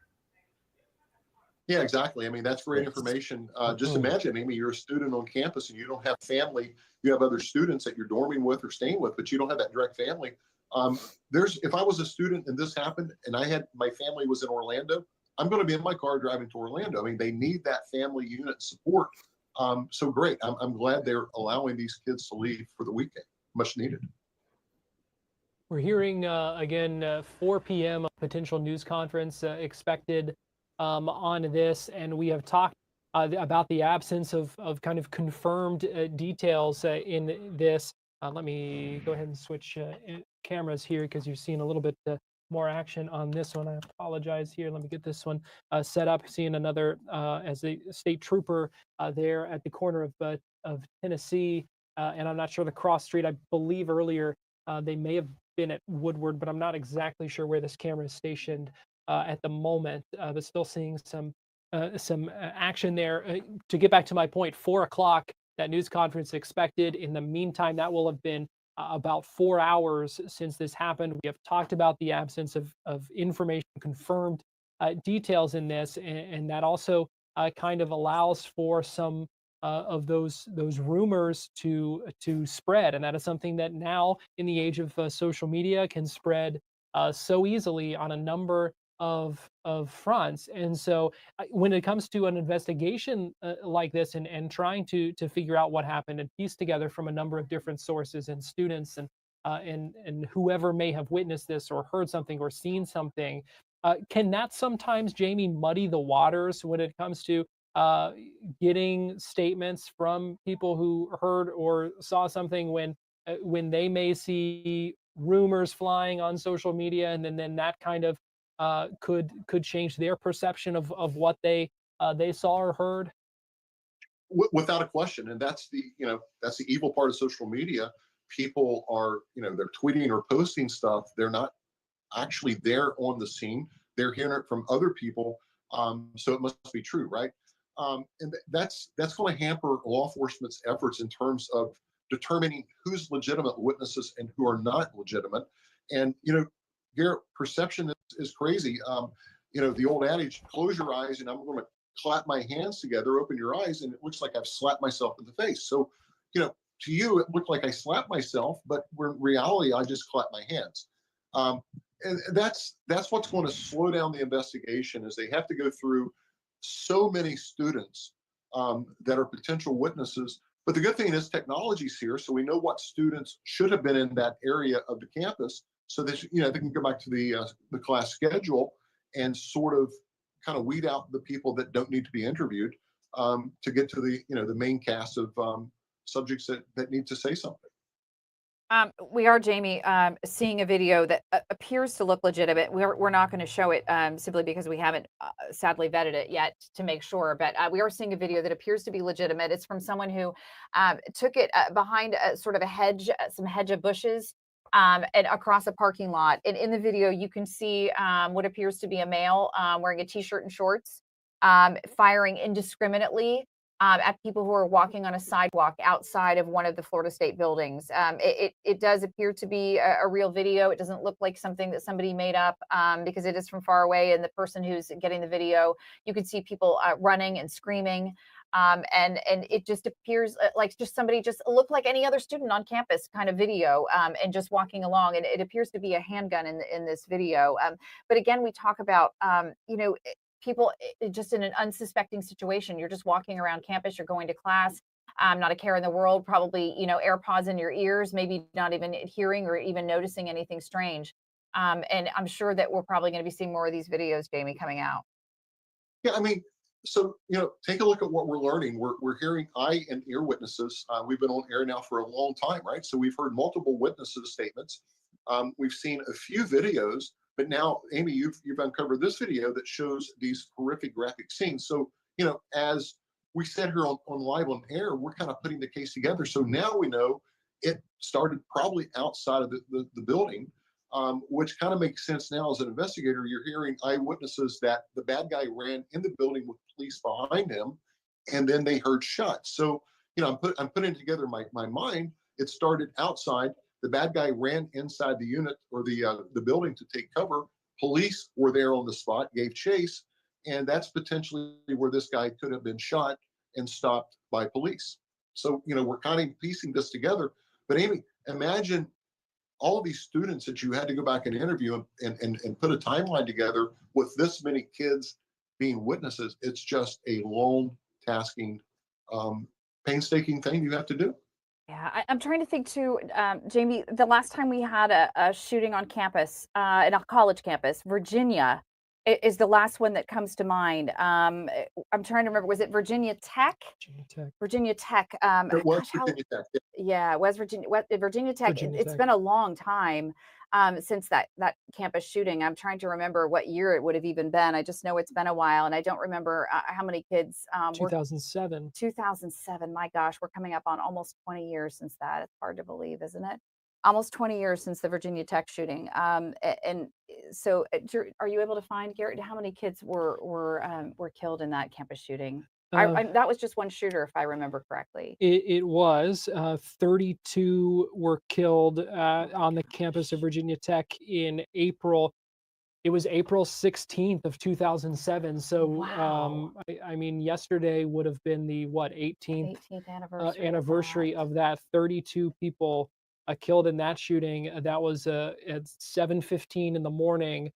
Yeah, exactly. I mean, that's great Yes. information. Just Mhm. imagine, Amy, you're a student on campus and you don't have family. You have other students that you're dorming with or staying with, but you don't have that direct family. If I was a student and this happened and my family was in Orlando, I'm going to be in my car driving to Orlando. I mean, they need that family unit support. So great. I'm glad they're allowing these kids to leave for the weekend. Much needed. We're hearing again 4 p.m. potential news conference expected on this, and we have talked about the absence of kind of confirmed details in this. Let me go ahead and switch cameras here because you're seeing a little bit more action on this one. I apologize here. Let me get this one set up. Seeing another as a state trooper there at the corner of Tennessee, and I'm not sure the cross street. I believe earlier they may have been at Woodward, but I'm not exactly sure where this camera is stationed at the moment. But still seeing some action there. To get back to my point, 4 o'clock, that news conference expected. In the meantime, that will have been about 4 hours since this happened. We have talked about the absence of information, confirmed details in this, and that also kind of allows for some of those rumors to spread, and that is something that now in the age of social media can spread so easily on a number of fronts. And so when it comes to an investigation like this and trying to figure out what happened and piece together from a number of different sources and students and whoever may have witnessed this or heard something or seen something, can that sometimes, Jamie, muddy the waters when it comes to getting statements from people who heard or saw something when they may see rumors flying on social media, and then that kind of could change their perception of what they saw or heard? Without a question, and that's the evil part of social media. People are they're tweeting or posting stuff. They're not actually there on the scene. They're hearing it from other people, so it must be true, right? And that's going to hamper law enforcement's efforts in terms of determining who's legitimate witnesses and who are not legitimate. And Garrett, perception is crazy. The old adage, close your eyes and I'm going to clap my hands together, open your eyes, and it looks like I've slapped myself in the face. So, to you, it looked like I slapped myself, but in reality, I just clapped my hands. And that's what's going to slow down the investigation, is they have to go through so many students that are potential witnesses. But the good thing is technology's here, so we know what students should have been in that area of the campus, so that they can go back to the class schedule and sort of kind of weed out the people that don't need to be interviewed to get to the main cast of subjects that need to say something. We are, Jamie, seeing a video that appears to look legitimate. We're not going to show it simply because we haven't sadly vetted it yet to make sure. But we are seeing a video that appears to be legitimate. It's from someone who took it behind sort of a hedge, some hedge of bushes, and across a parking lot. And in the video, you can see what appears to be a male wearing a t-shirt and shorts, firing indiscriminately at people who are walking on a sidewalk outside of one of the Florida State buildings. It does appear to be a real video. It doesn't look like something that somebody made up because it is from far away. And the person who's getting the video, you can see people running and screaming. And it just appears like just somebody just looked like any other student on campus kind of video and just walking along. And it appears to be a handgun in this video. But again, we talk about, people just in an unsuspecting situation. You're just walking around campus, you're going to class, not a care in the world, probably, AirPods in your ears, maybe not even hearing or even noticing anything strange. And I'm sure that we're probably going to be seeing more of these videos, Jamie, coming out. Yeah, I mean, so, take a look at what we're learning. We're hearing eye and ear witnesses. We've been on air now for a long time, right? So we've heard multiple witnesses' statements. We've seen a few videos. But now, Amy, you've uncovered this video that shows these horrific graphic scenes. So, as we said here on live on air, we're kind of putting the case together. So now we know it started probably outside of the building, which kind of makes sense now as an investigator. You're hearing eyewitnesses that the bad guy ran in the building with police behind him, and then they heard shots. So, I'm putting together my mind. It started outside. The bad guy ran inside the unit or the building to take cover. Police were there on the spot, gave chase, and that's potentially where this guy could have been shot and stopped by police. So, we're kind of piecing this together. But Amy, imagine all these students that you had to go back and interview and put a timeline together with this many kids being witnesses. It's just a long, tasking, painstaking thing you have to do. Yeah, I'm trying to think too, Jamie, the last time we had a shooting on campus, in a college campus, Virginia is the last one that comes to mind. I'm trying to remember, was it Virginia Tech? Virginia Tech. Virginia Tech. It was Gosh, Virginia Tech. yeah, West Virginia, Virginia Tech. Virginia It's Tech. been a long time since that campus shooting. I'm trying to remember what year it would have even been. I just know it's been a while, and I don't remember how many kids. 2007. 2007. My gosh, we're coming up on almost 20 years since that. It's hard to believe, isn't it? Almost 20 years since the Virginia Tech shooting. And so, are you able to find, Garrett, how many kids were killed in that campus shooting? That was just one shooter, if I remember correctly. It was 32 were killed on the campus of Virginia Tech in April. It was April 16th of 2007. So, Wow. I mean, yesterday would have been the 18th 18th anniversary of that. 32 people killed in that shooting. That was at 7:15 in the morning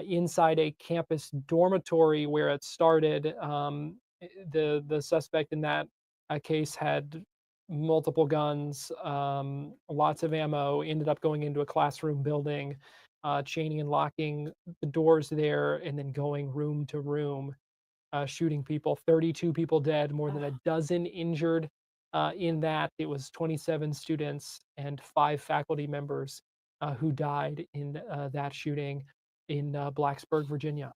inside a campus dormitory where it started. The suspect in that case had multiple guns, lots of ammo, ended up going into a classroom building, chaining and locking the doors there, and then going room to room, shooting people. 32 people dead, more than a dozen injured. In that, it was 27 students and 5 faculty members who died in that shooting in Blacksburg, Virginia.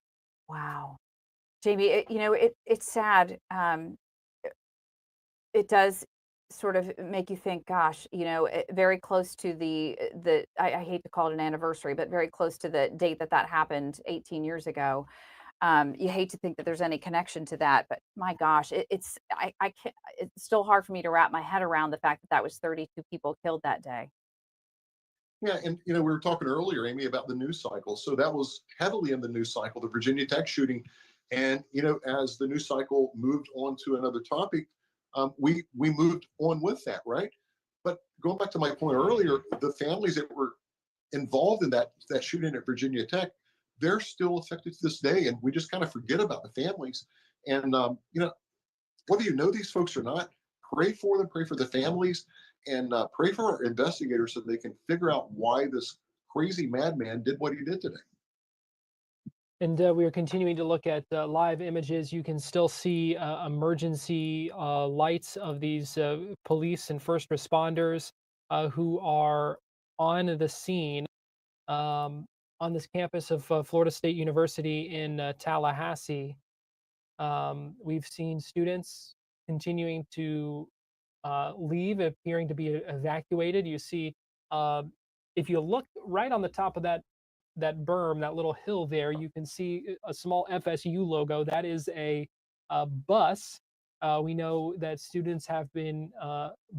Wow. Jamie, it's sad. It does sort of make you think, gosh, very close to I hate to call it an anniversary, but very close to the date that happened 18 years ago. You hate to think that there's any connection to that, but my gosh, it's still hard for me to wrap my head around the fact that was 32 people killed that day. Yeah, and we were talking earlier, Amy, about the news cycle. So that was heavily in the news cycle, the Virginia Tech shooting. And as the news cycle moved on to another topic, we moved on with that, right? But going back to my point earlier, the families that were involved in that shooting at Virginia Tech, they're still affected to this day, and we just kind of forget about the families. And whether you know these folks or not, pray for them, pray for the families, and pray for our investigators so they can figure out why this crazy madman did what he did today. And we are continuing to look at live images. You can still see emergency lights of these police and first responders who are on the scene on this campus of Florida State University in Tallahassee. We've seen students continuing to leave, appearing to be evacuated. You see, if you look right on the top of that berm, that little hill there, you can see a small FSU logo. That is a bus. We know that students have been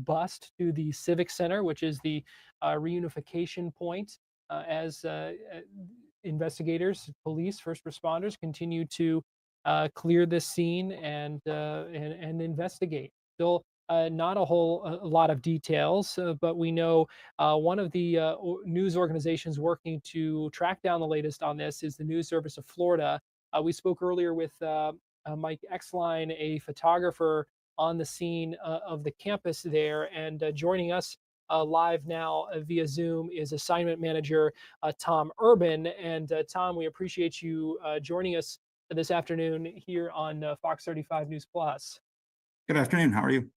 bused to the Civic Center, which is the reunification point, as investigators, police, first responders continue to clear this scene and investigate. Still, not a whole lot of details, but we know one of the news organizations working to track down the latest on this is the News Service of Florida. We spoke earlier with Mike Exline, a photographer on the scene of the campus there, and joining us live now via Zoom is assignment manager Tom Urban. And Tom, we appreciate you joining us this afternoon here on Fox 35 News Plus. Good afternoon. How are you?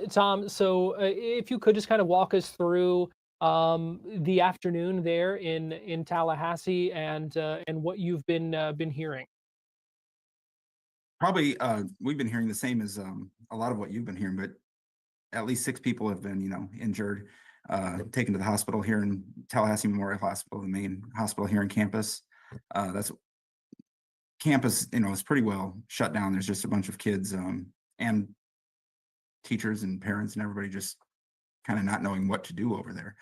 Tom, so if you could just kind of walk us through the afternoon there in Tallahassee and what you've been hearing. Probably we've been hearing the same as a lot of what you've been hearing, but at least 6 people have been, injured, taken to the hospital here in Tallahassee Memorial Hospital, the main hospital here in campus. That's campus, is pretty well shut down. There's just a bunch of kids and teachers and parents and everybody just kind of not knowing what to do over there.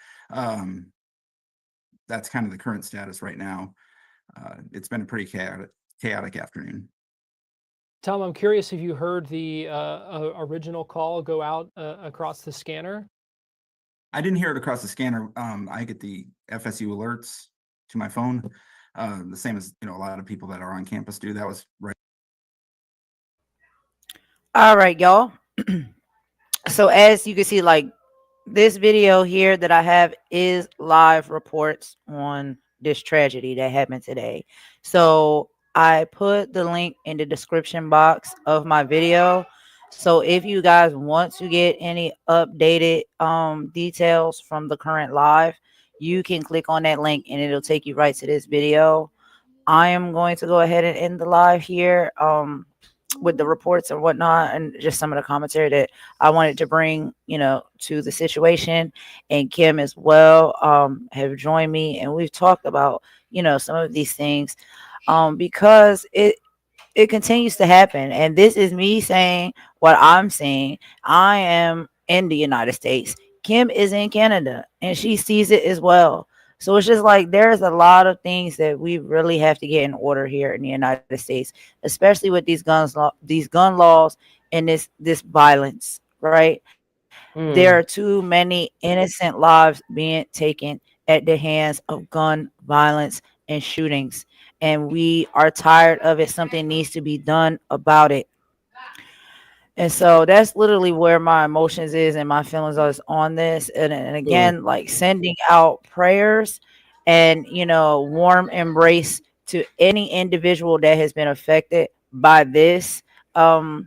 That's kind of the current status right now. It's been a pretty chaotic afternoon. Tom, I'm curious if you heard the original call go out across the scanner. I didn't hear it across the scanner. I get the FSU alerts to my phone, the same as a lot of people that are on campus do. That was right. All right, y'all. So as you can see, like this video here that I have is live reports on this tragedy that happened today. So I put the link in the description box of my video. So if you guys want to get any updated details from the current live, you can click on that link and it'll take you right to this video. I am going to go ahead and end the live here with the reports and whatnot, and just some of the commentary that I wanted to bring, to the situation. And Kim as well have joined me, and we've talked about, some of these things because it continues to happen. And this is me saying what I'm saying. I am in the United States. Kim is in Canada and she sees it as well. So it's just like there's a lot of things that we really have to get in order here in the United States, especially with these gun laws and this violence, right? There are too many innocent lives being taken at the hands of gun violence and shootings. And we are tired of it. Something needs to be done about it. And so that's literally where my emotions is and my feelings are on this. And again, like sending out prayers and, warm embrace to any individual that has been affected by this current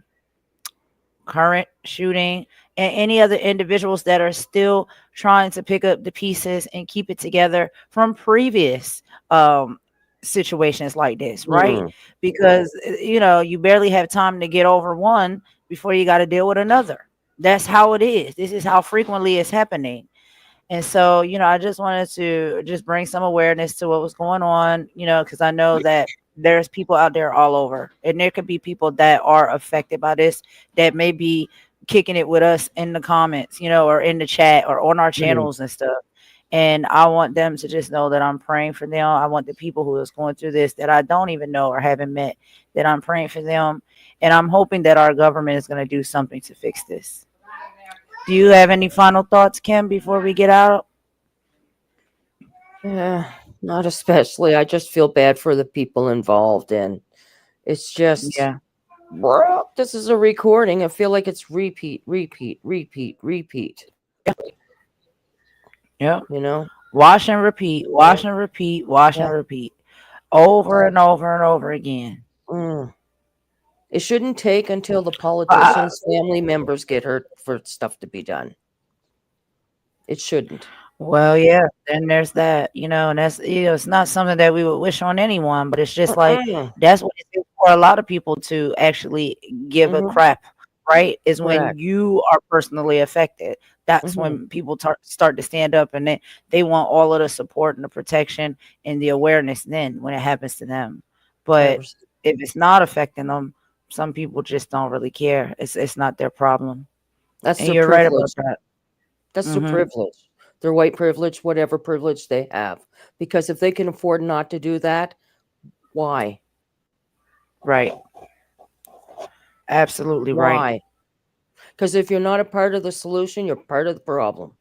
shooting, and any other individuals that are still trying to pick up the pieces and keep it together from previous situations like this, right? Because you barely have time to get over one before you got to deal with another. That's how it is. This is how frequently it's happening. And so, I just wanted to just bring some awareness to what was going on, because I know that there's people out there all over, and there could be people that are affected by this that may be kicking it with us in the comments, or in the chat or on our channels and stuff. And I want them to just know that I'm praying for them. I want the people who is going through this that I don't even know or haven't met, that I'm praying for them. And I'm hoping that our government is going to do something to fix this. Do you have any final thoughts, Kim, before we get out? Yeah, not especially. I just feel bad for the people involved, and it's just, bro, this is a recording. I feel like it's repeat. Yeah. Wash and repeat, wash and repeat, wash and repeat over and over and over again. It shouldn't take until the politicians' family members get hurt for stuff to be done. It shouldn't. Well, yeah, then there's that, and that's, it's not something that we would wish on anyone, but it's just like Mm-mm. that's what it's for a lot of people to actually give a Mm-hmm. crap, right? Is when Correct. you are personally affected. That's Mm-hmm. when people start to stand up and they want all of the support and the protection and the awareness then when it happens to them. But 100%. if it's not affecting them, some people just don't really care. It's not their problem. That's And their you're right about privilege. that. That's their Mhm. privilege. Their white privilege, whatever privilege they have. Because if they can afford not to do that, why? Right. Absolutely right. Why? Because if you're not a part of the solution, you're part of the problem.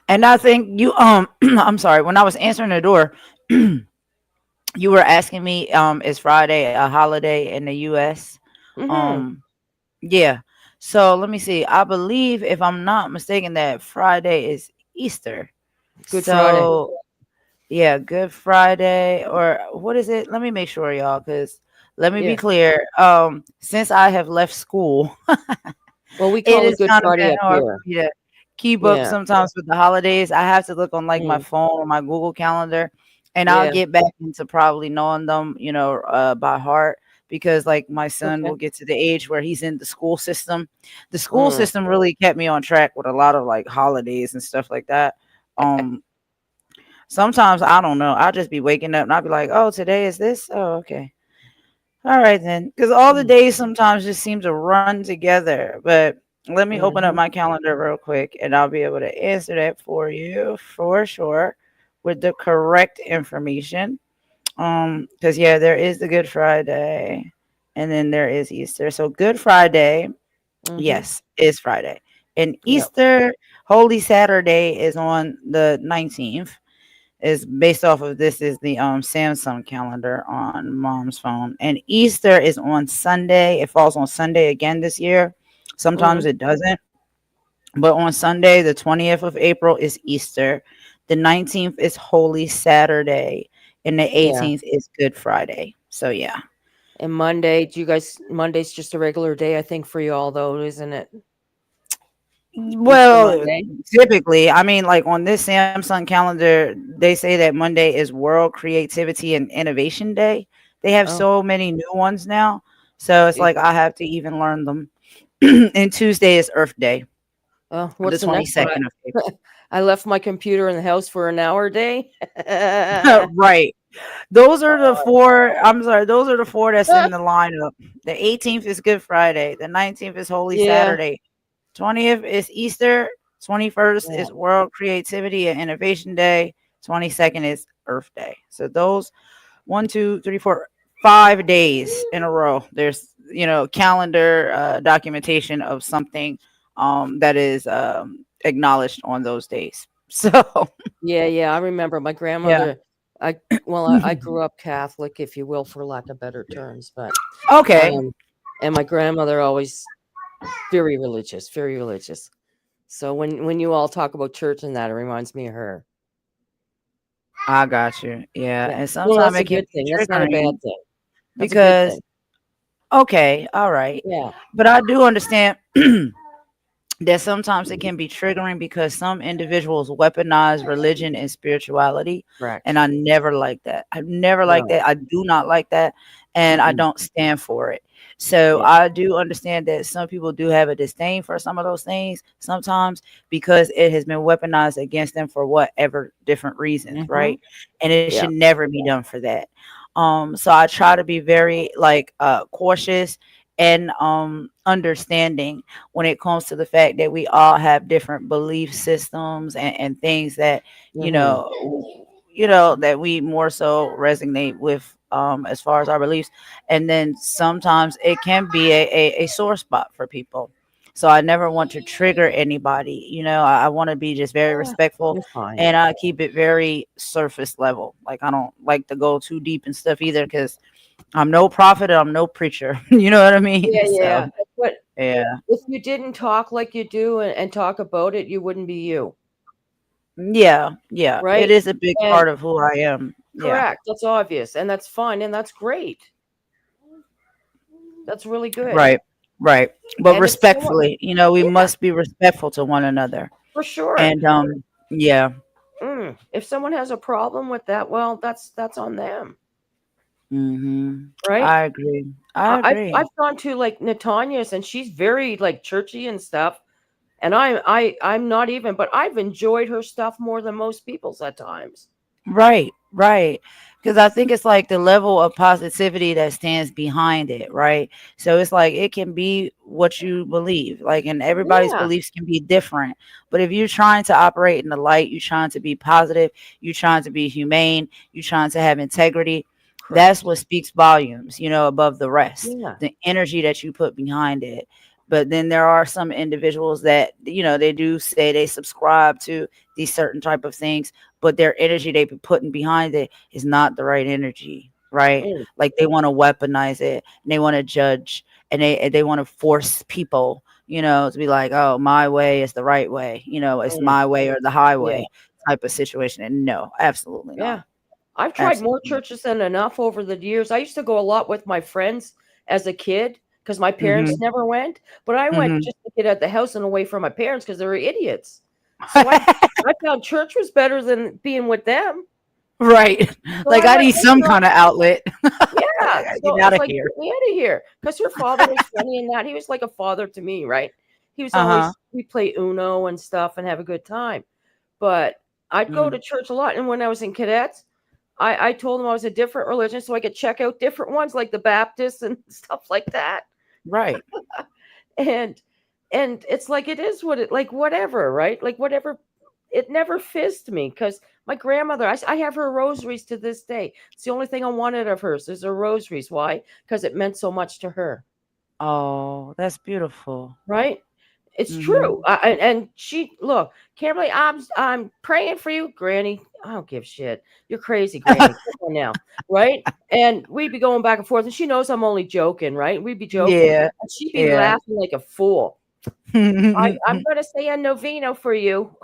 And I think you I'm sorry, when I was answering the door, you were asking me is Friday a holiday in the US? Mm-hmm. Um yeah. So let me see. I believe if I'm not mistaken that Friday is Easter. Good Friday. So yeah, Good Friday or what is it? Let me make sure y'all cuz let me be Yeah. clear. Since I have left school, Well, we it call it has Good kind of Friday been up hard for here. me to keep up Yeah. sometimes with the holidays. I have to look on like my Mm. phone or my Google Calendar, and I'll Yeah. get back into probably knowing them, by heart because like my son Okay. will get to the age where he's in the school system. The school Mm. system really kept me on track with a lot of like holidays and stuff like that. Um, Sometimes I don't know. I'll just be waking up and I'll be like, oh, today is this. Oh, okay. All right then, because all the Mm. days sometimes just seem to run together. But let me open up Mm-hmm. my calendar real quick, and I'll be able to answer that for you for sure with the correct information. Because yeah, there is the Good Friday, and then there is Easter. So Good Friday, Mm-hmm. yes, is Friday, and Yep. Easter, Holy Saturday is on the 19th is based off of this is the Samsung calendar on mom's phone. And Easter is on Sunday. It falls on Sunday again this year. Mm. Sometimes it doesn't. But on Sunday, the 20th of April is Easter. The 19th is Holy Saturday. And the Yeah. 18th is Good Friday. So yeah. And Monday, Monday's just a regular day, I think, for you all, though, isn't it? Easter Well, Monday. typically, I mean, like on this Samsung calendar, they say that Monday is World Creativity and Innovation Day. They have Oh, so many new ones now. So it's geez. like I have to even learn them. And Tuesday is Earth Day, Oh, the what's the next one? 22nd of April. I left my computer in the house for an hour day. Right. Those are the four. I'm sorry. Those are the four that's in the lineup. The 18th is Good Friday. The 19th is Holy Yeah. Saturday. 20th is Easter. 21st Yeah. is World Creativity and Innovation Day. 22nd is Earth Day. So those 5 days in a row. There's calendar documentation of something that is acknowledged on those days. So Yeah. I remember my yeah. grandmother. I grew up Catholic, if you will, for lack of better terms, but Okay. and my grandmother always very religious, very religious. So when you all talk about church and that, it reminds me of her. I got you. Yeah. Yeah. And Well, sometimes that's a it can good be thing. That's not a bad triggering thing. That's a good because thing. okay, all right. Yeah. But I do understand that sometimes it can be triggering because some individuals weaponize religion and spirituality. And Correct. I never like that. I've never liked No. that. I do not like that. And I Mm-mm. don't stand for it. So Yeah. I do understand that some people do have a disdain for some of those things sometimes because it has been weaponized against them for whatever different reasons, Mm-hmm. right? And it Yeah. should never be done for that. So I try to be very like cautious and understanding when it comes to the fact that we all have different belief systems and things that Mm-hmm. that we more so resonate with as far as our beliefs, and then sometimes it can be a sore spot for people. So I never want to trigger anybody. I want to be just very respectful, You're fine. and I keep it very surface level. Like I don't like to go too deep and stuff either because I'm no prophet and I'm no preacher. You know what I mean? So Yeah. But yeah. if you didn't talk like you do and talk about it, you wouldn't be you, Yeah, yeah. It right? is a big And part of who I am. Yeah. correct. That's obvious, and that's fine, and that's great. That's really good. Right. Right. But And if someone, respectfully, we yeah, must be respectful to one another. for sure. And yeah. If someone has a problem with that, well, that's on them, right? I agree. I agree. I've gone to like Natanya's, and she's very like churchy and stuff. And I'm not even, but I've enjoyed her stuff more than most people's at times. Right, right. Because I think it's like the level of positivity that stands behind it, right? So it's like it can be what you believe, like, and everybody's Yeah, beliefs can be different. But if you're trying to operate in the light, you're trying to be positive, you're trying to be humane, you're trying to have integrity, that's correct. what speaks volumes, above the rest, Yeah, the energy that you put behind it. But then there are some individuals that, they do say they subscribe to these certain type of things, but their energy they be putting behind it is not the right energy, right? mm, Like they want to weaponize it and they want to judge and they want to force people, to be like, oh, my way is the right way, it's mm, my way or the yeah, highway type of situation. And no, absolutely not. yeah. I've tried more Absolutely. churches than enough over the years. I used to go a lot with my friends as a kid because my parents Mm-hmm. never went, but I went Mm-hmm. just to get at the house and away from my parents because they were idiots. So I found church was better than being with them. Right. So Like I I went need with some her. kind of outlet. I Yeah. gotta So get out it's of like, here. get me out of here. Because her father was funny in that. He was like a father to me, right? He was Uh-huh. always, we play Uno and stuff and have a good time. But I'd go to Mm. church a lot. And when I was in cadets, I told them I was a different religion so I could check out different ones like the Baptists and stuff like that. Right. And it's like it is what it like whatever, right? Like whatever. It never fizzed me because my grandmother, I have her rosaries to this day. It's the only thing I wanted of hers is her rosaries. Why? Because it meant so much to her, Oh, that's beautiful. right? It's Mm-hmm. true. And she look, Kimberly, I'm praying for you, Granny. I don't give shit. You're crazy, Granny. Come on now, right? And we'd be going back and forth, and she knows I'm only joking, right? We'd be joking, Yeah. and she'd be Yeah. laughing like a fool. I'm gonna say a novena for you.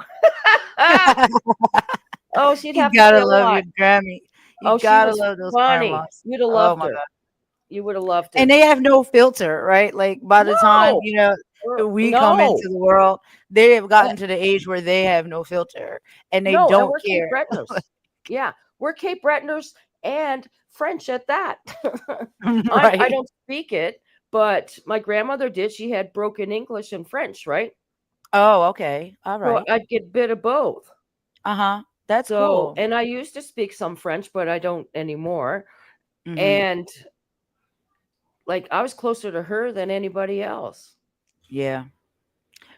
Oh, she'd You have to say gotta a love lot. your Grammy. You Oh, she gotta was love those funny. grandmas. You'd have Oh loved my her. god. You would have loved And her. they have no filter, right? Like by the time, No, we come no, into the world, they have Uh, gotten to the age where they have no filter and they no. And don't we're Cape care. Bretoners. Yeah, we're Cape Bretoners and French at that. I Right. don't speak it, but my grandmother did. She had broken English and French, right? Oh, okay. All So right. I'd get a bit of both. Uh-huh. That's So, cool. and I used to speak some French, but I don't anymore. Mm-hmm. And like I was closer to her than anybody else. Yeah.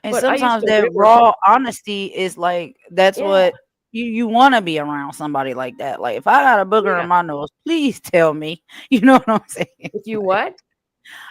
And But I used sometimes to that rib her. raw honesty is like that's Yeah, what you want to be around somebody like that. Like if I got a booger in yeah. my nose, please tell me. You know what I'm saying? If you what?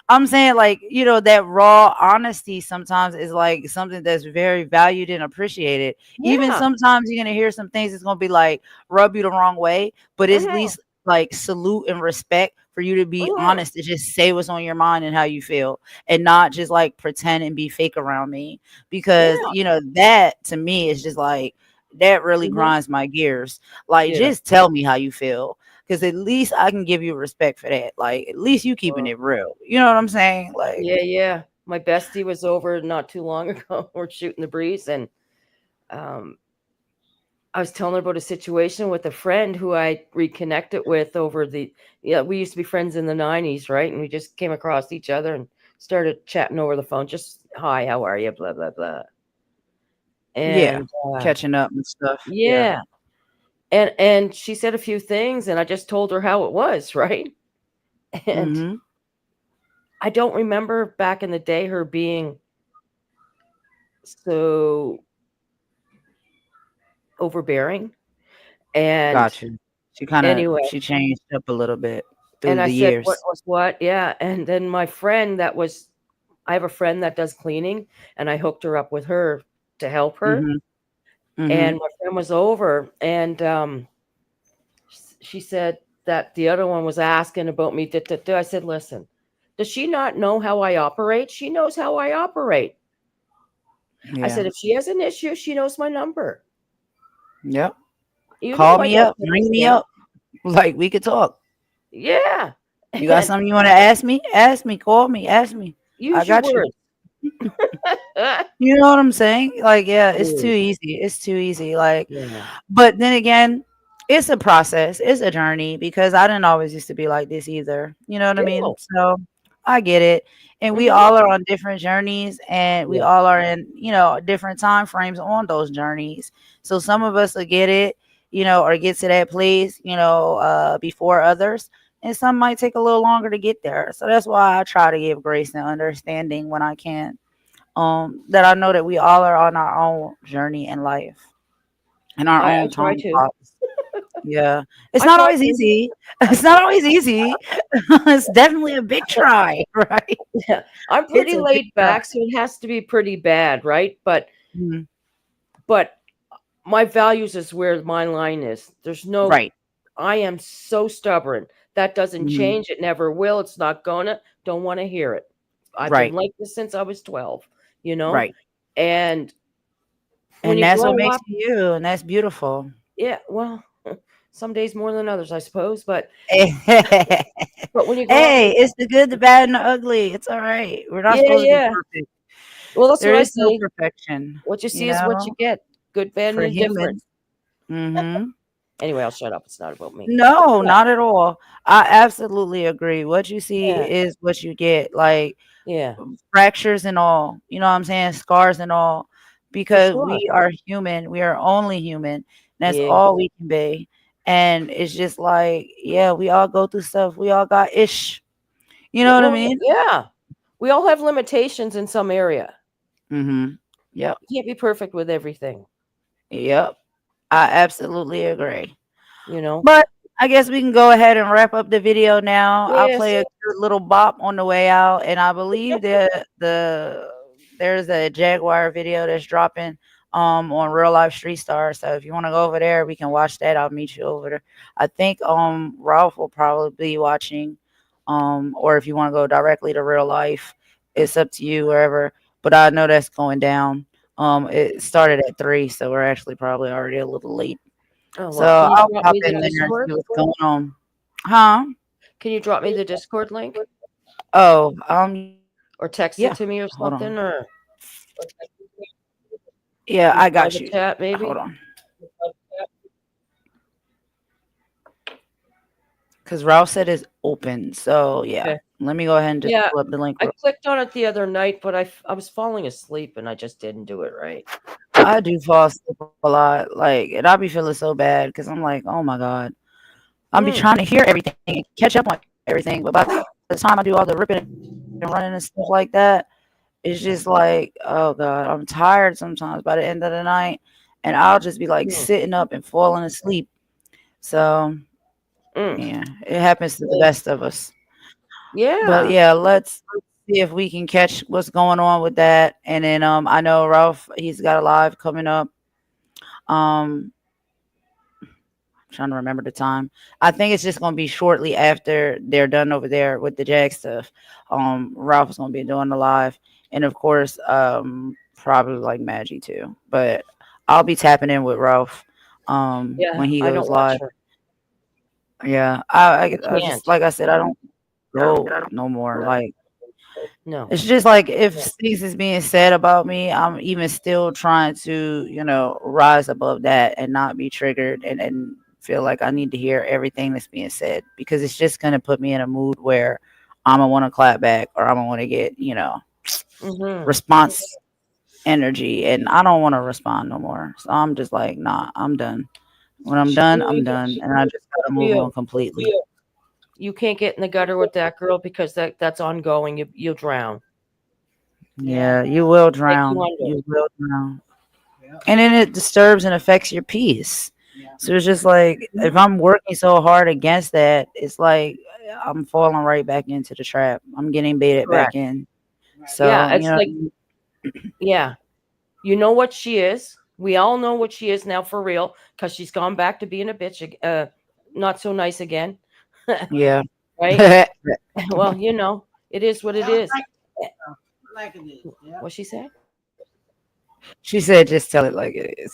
I'm saying like, that raw honesty sometimes is like something that's very valued and appreciated. Even Yeah. sometimes you're gonna hear some things that's gonna be like rub you the wrong way, but it's at Mhm, least like salute and respect for you to be mhm. honest to just say what's on your mind and how you feel and not just like pretend and be fake around me. Because Yeah. that to me is just like that really Mhm. grinds my gears. Like Yeah. just tell me how you feel. Cause at least I can give you respect for that. Like at least you keeping Well, it real. You know what I'm saying? Like yeah, yeah. My bestie was over not too long ago. We're shooting the breeze, and um, I was telling her about a situation with a friend who I reconnected with over the. Yeah, we used to be friends in the '90s, right? And we just came across each other and started chatting over the phone. Just hi, how are you? Blah blah blah. yeah, And catching up and stuff. Yeah. yeah, and she said a few things, and I just told her how it was, right? And Mhm. I don't remember back in the day her being so overbearing. And Got you. anyway, She changed up a little bit and through I the said, "What years. was what?" Yeah. And then my friend I have a friend that does cleaning, and I hooked her up with her to help her. Mhm. And Mhm. my friend was over, and she said that the other one was asking about me. Da, da, da. I said, "Listen, does she not know how I operate? She knows how I operate." I Yeah. said, "If she has an issue, she knows my number. Yep. You know Call I me don't up, play ring me games." up. Like we could talk. Yeah. You got And something you want to ask me? Ask me, call me, ask me. Use I your got you. words. You know what I'm saying? Like, yeah, it's too Dude. easy. It's too easy. Like, Yeah. but then again, it's a process. It's a journey because I didn't always used to be like this either. You know what I mean? No. So I get it. And we Mhm. all are on different journeys and we Yeah. all are in, different time frames on those journeys. So some of us will get it, or get to that place, before others. And some might take a little longer to get there. So that's why I try to give grace and understanding when I can. That I know that we all are on our own journey in life and our I own try time to. clocks. Yeah. It's I not try always to. easy. It's not always easy. It's definitely a big try, right? Yeah. I'm It's pretty a big laid try. back, so it has to be pretty bad, right? But Mhm. my values is where my line is. There's no Right. I am so stubborn. That doesn't Mhm. change. It never will. It's not gonna. Don't want to hear it. I've been Right. like this since I was 12, you know? Right. And when And you that's what grow makes up, you you, and that's beautiful. yeah, well, some days more than others, I suppose. But Hey, when you grow up, it's the good, the bad, and the ugly. It's all right. We're not yeah, supposed to be yeah. perfect. Well, that's There what I is no say. perfection, What you see is what you get. Good, bad, for and indifferent. humans. Mhm. Anyway, I'll shut up. It's not about me. No, Yeah, not at all. I absolutely agree. What you see yeah, is what you get, like yeah, fractures and all. You know what I'm saying? Scars and all. for Because sure. we are human. We are only human. That's Yeah. all we can be. And it's just like, yeah, we all go through stuff. We all got ish. You know what I Well, mean? yeah. We all have limitations in some area. Mhm. Yep. You can't be perfect with everything, Yep. I absolutely agree. you know? But I guess we can go ahead and wrap up the video now. I'll Yes. play a cute little bop on the way out, and I believe that there's a Jaguar video that's dropping on Real Life Street Star. So if you want to go over there, we can watch that. I'll meet you over there. I think Ralph will probably be watching. Or if you want to go directly to Real Life, it's up to you wherever. But I know that's going down. It started at 3, so we're actually probably already a little late. Oh, So well, can you I'll drop pop me the in there and Discord? see what's going on. Huh? Can you drop me the Discord link Oh, or text it yeah. to me or Hold something on. or Yeah, I got private you. chat Hold maybe? on. Because Ralph said it's open. So yeah. Okay. Let me go ahead and just Yeah, pull up the link. I clicked on it the other night, but I was falling asleep and I just didn't do it right. I do fall asleep a lot. Like, and I be feeling so bad because I'm like, oh my God. I'm be Mm. trying to hear everything and catch up on everything. But by the time I do all the ripping and running and stuff like that, it's just like, oh God, I'm tired sometimes by the end of the night. And I'll just be like Mm. sitting up and falling asleep. So Mm. yeah, it happens to the best of us. But Yeah. yeah, let's see if we can catch what's going on with that. And then I know Ralph, he's got a live coming up. Um trying to remember the time. I think it's just gonna be shortly after they're done over there with the Jag stuff. Ralph is gonna be doing the live, and of course, probably like Maggie too. But I'll be tapping in with Ralph Yeah, when he I don't goes watch live. her. Yeah, I I just can't. like I said, I don't go no more. Like No. it's just like if things is being said about me, I'm even still trying to, rise above that and not be triggered and feel like I need to hear everything that's being said because it's just gonna put me in a mood where I'm gonna want to clap back or I'm gonna want to get, Mm-hmm. response energy and I don't want to respond no more. So I'm just like, nah, I'm done. When I'm done, I'm done, and I just gotta move on completely. You can't get in the gutter with that girl because that's ongoing. You'll drown. Yeah, you will Take you drown. under. You will drown. And then it disturbs and affects your peace. So it's just like if I'm working so hard against that, it's like I'm falling right back into the trap. I'm getting baited back Correct. in. Yeah, So it's like yeah. You know what she is. We all know what she is now for real because she's gone back to being a bitch. Not so nice again. yeah. Right? Well, it is what it is. What she said? She said just tell it like it is.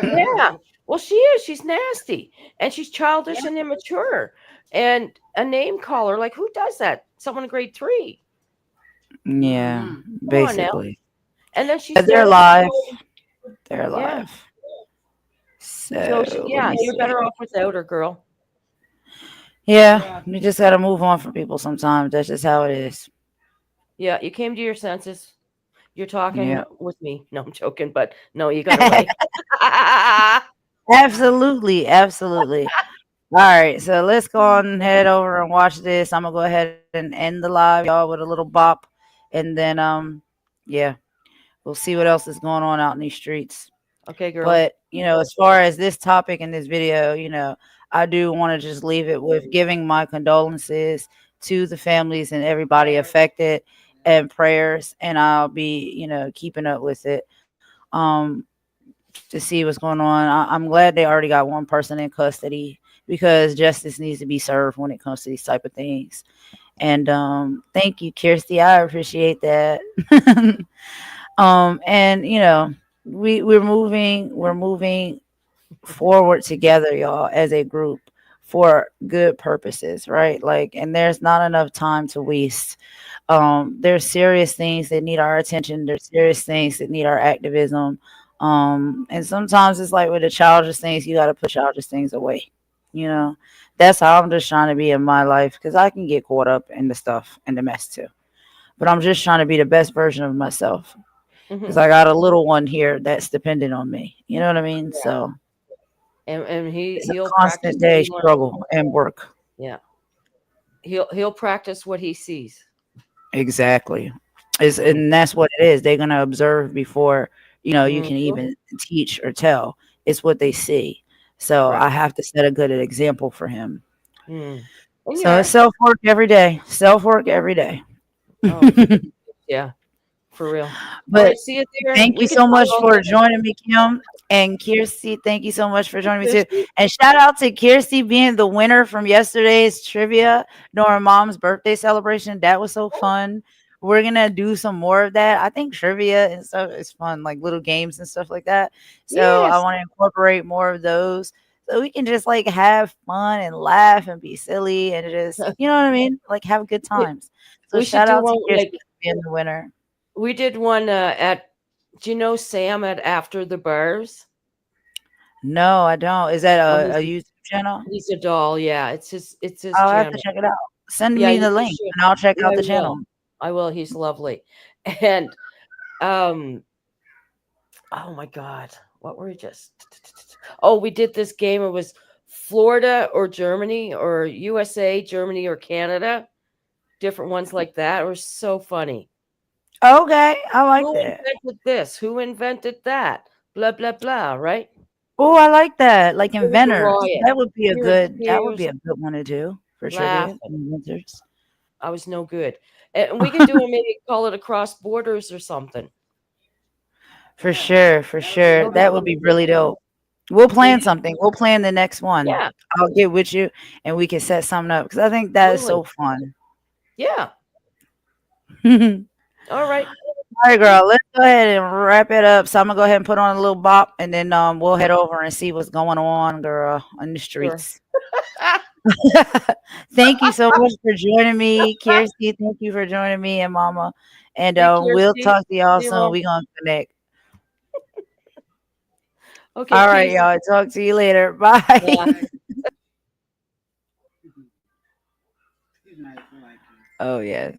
Yeah. Well, she is. She's nasty and she's childish and immature and a name caller. Like, who does that? Someone in grade 3. Yeah, Come on now. basically. And then she But they're started. live. They're Yeah. live. So So let yeah, me you're see. better off without her, girl. Yeah, you just got to move on from people sometimes. That's just how it is. Yeah, you came to your senses. You're talking Yeah. with me. No, I'm joking, but no, you got away. Absolutely. Absolutely. All right. So let's go on and head over and watch this. I'm going to go ahead and end the live, y'all, with a little bop. And then, yeah, we'll see what else is going on out in these streets. Okay, girl. But, as far as this topic in this video, I do want to just leave it with giving my condolences to the families and everybody affected and prayers. And I'll be, keeping up with it to see what's going on. I'm glad they already got one person in custody because justice needs to be served when it comes to these type of things. And thank you, Kirsty. I appreciate that. And we're moving forward together, y'all, as a group for good purposes, right? Like, and there's not enough time to waste. There's serious things that need our attention. There's serious things that need our activism. And sometimes it's like with the childish things, you got to put childish things away. You know, that's how I'm just trying to be in my life because I can get caught up in the stuff and the mess too. But I'm just trying to be the best version of myself because I got a little one here that's dependent on me. You know what I mean? So And it's a he'll practice constant what day he learns. struggle and work. Yeah. He'll practice what he sees. Exactly. And that's what it is. They're gonna observe before you can even teach or tell. It's what they see. So Right. I have to set a good example for him. And So it's self work every day. Self work every day. Oh, yeah, for real. All But right, see you there. thank We you can so talk much all for day. joining me, Kim. And Kirsty, thank you so much for joining me too. Kirsty. And shout out to Kirsty being the winner from yesterday's trivia during Mom's birthday celebration. That was so fun. We're gonna do some more of that. I think trivia and stuff is fun, like little games and stuff like that. So I Yes. want to incorporate more of those so we can just like have fun and laugh and be silly and just you know what I mean? Like have good times. So We should shout do out to one Kirsty like for being the winner. we did one at. Do you know Sam at After the Bars? No, I don't. Is that Oh, a YouTube channel? he's a doll. Yeah, it's his I'll have to channel. check it out. Send Yeah, me you the link should. and I'll check Yeah, out I the will. channel. I will. He's lovely. And oh my God, what were we just? Oh, we did this game. It was Florida or Germany or USA, Germany or Canada. Different ones like that. It was so funny. Okay, I like Who that. invented this? Who invented that? Blah blah blah. Right? Oh, I like that. Like It was a inventors. riot. That would be a We were in good one to do for trivia. laughing. Inventors. I was no good. And we could do a maybe call it across borders or something. For sure, for sure. We'll That have would one be of really those. dope. We'll We plan something. We'll plan the next one. Yeah, I'll get with you and we can set something up because I think that is so fun. yeah. All right. All right, girl. Let's go ahead and wrap it up. So I'm gonna go ahead and put on a little bop, and then we'll head over and see what's going on, girl, on the Sure. streets. Thank you so much for joining me, Kirsty. Thank you for joining me and Mama. And Hey, we'll Kirsty. talk to y'all See you, soon. Mom. We're gonna connect. Okay, All right, peace. y'all. Talk to you later. Bye. Bye. Oh yeah.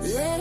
Yeah.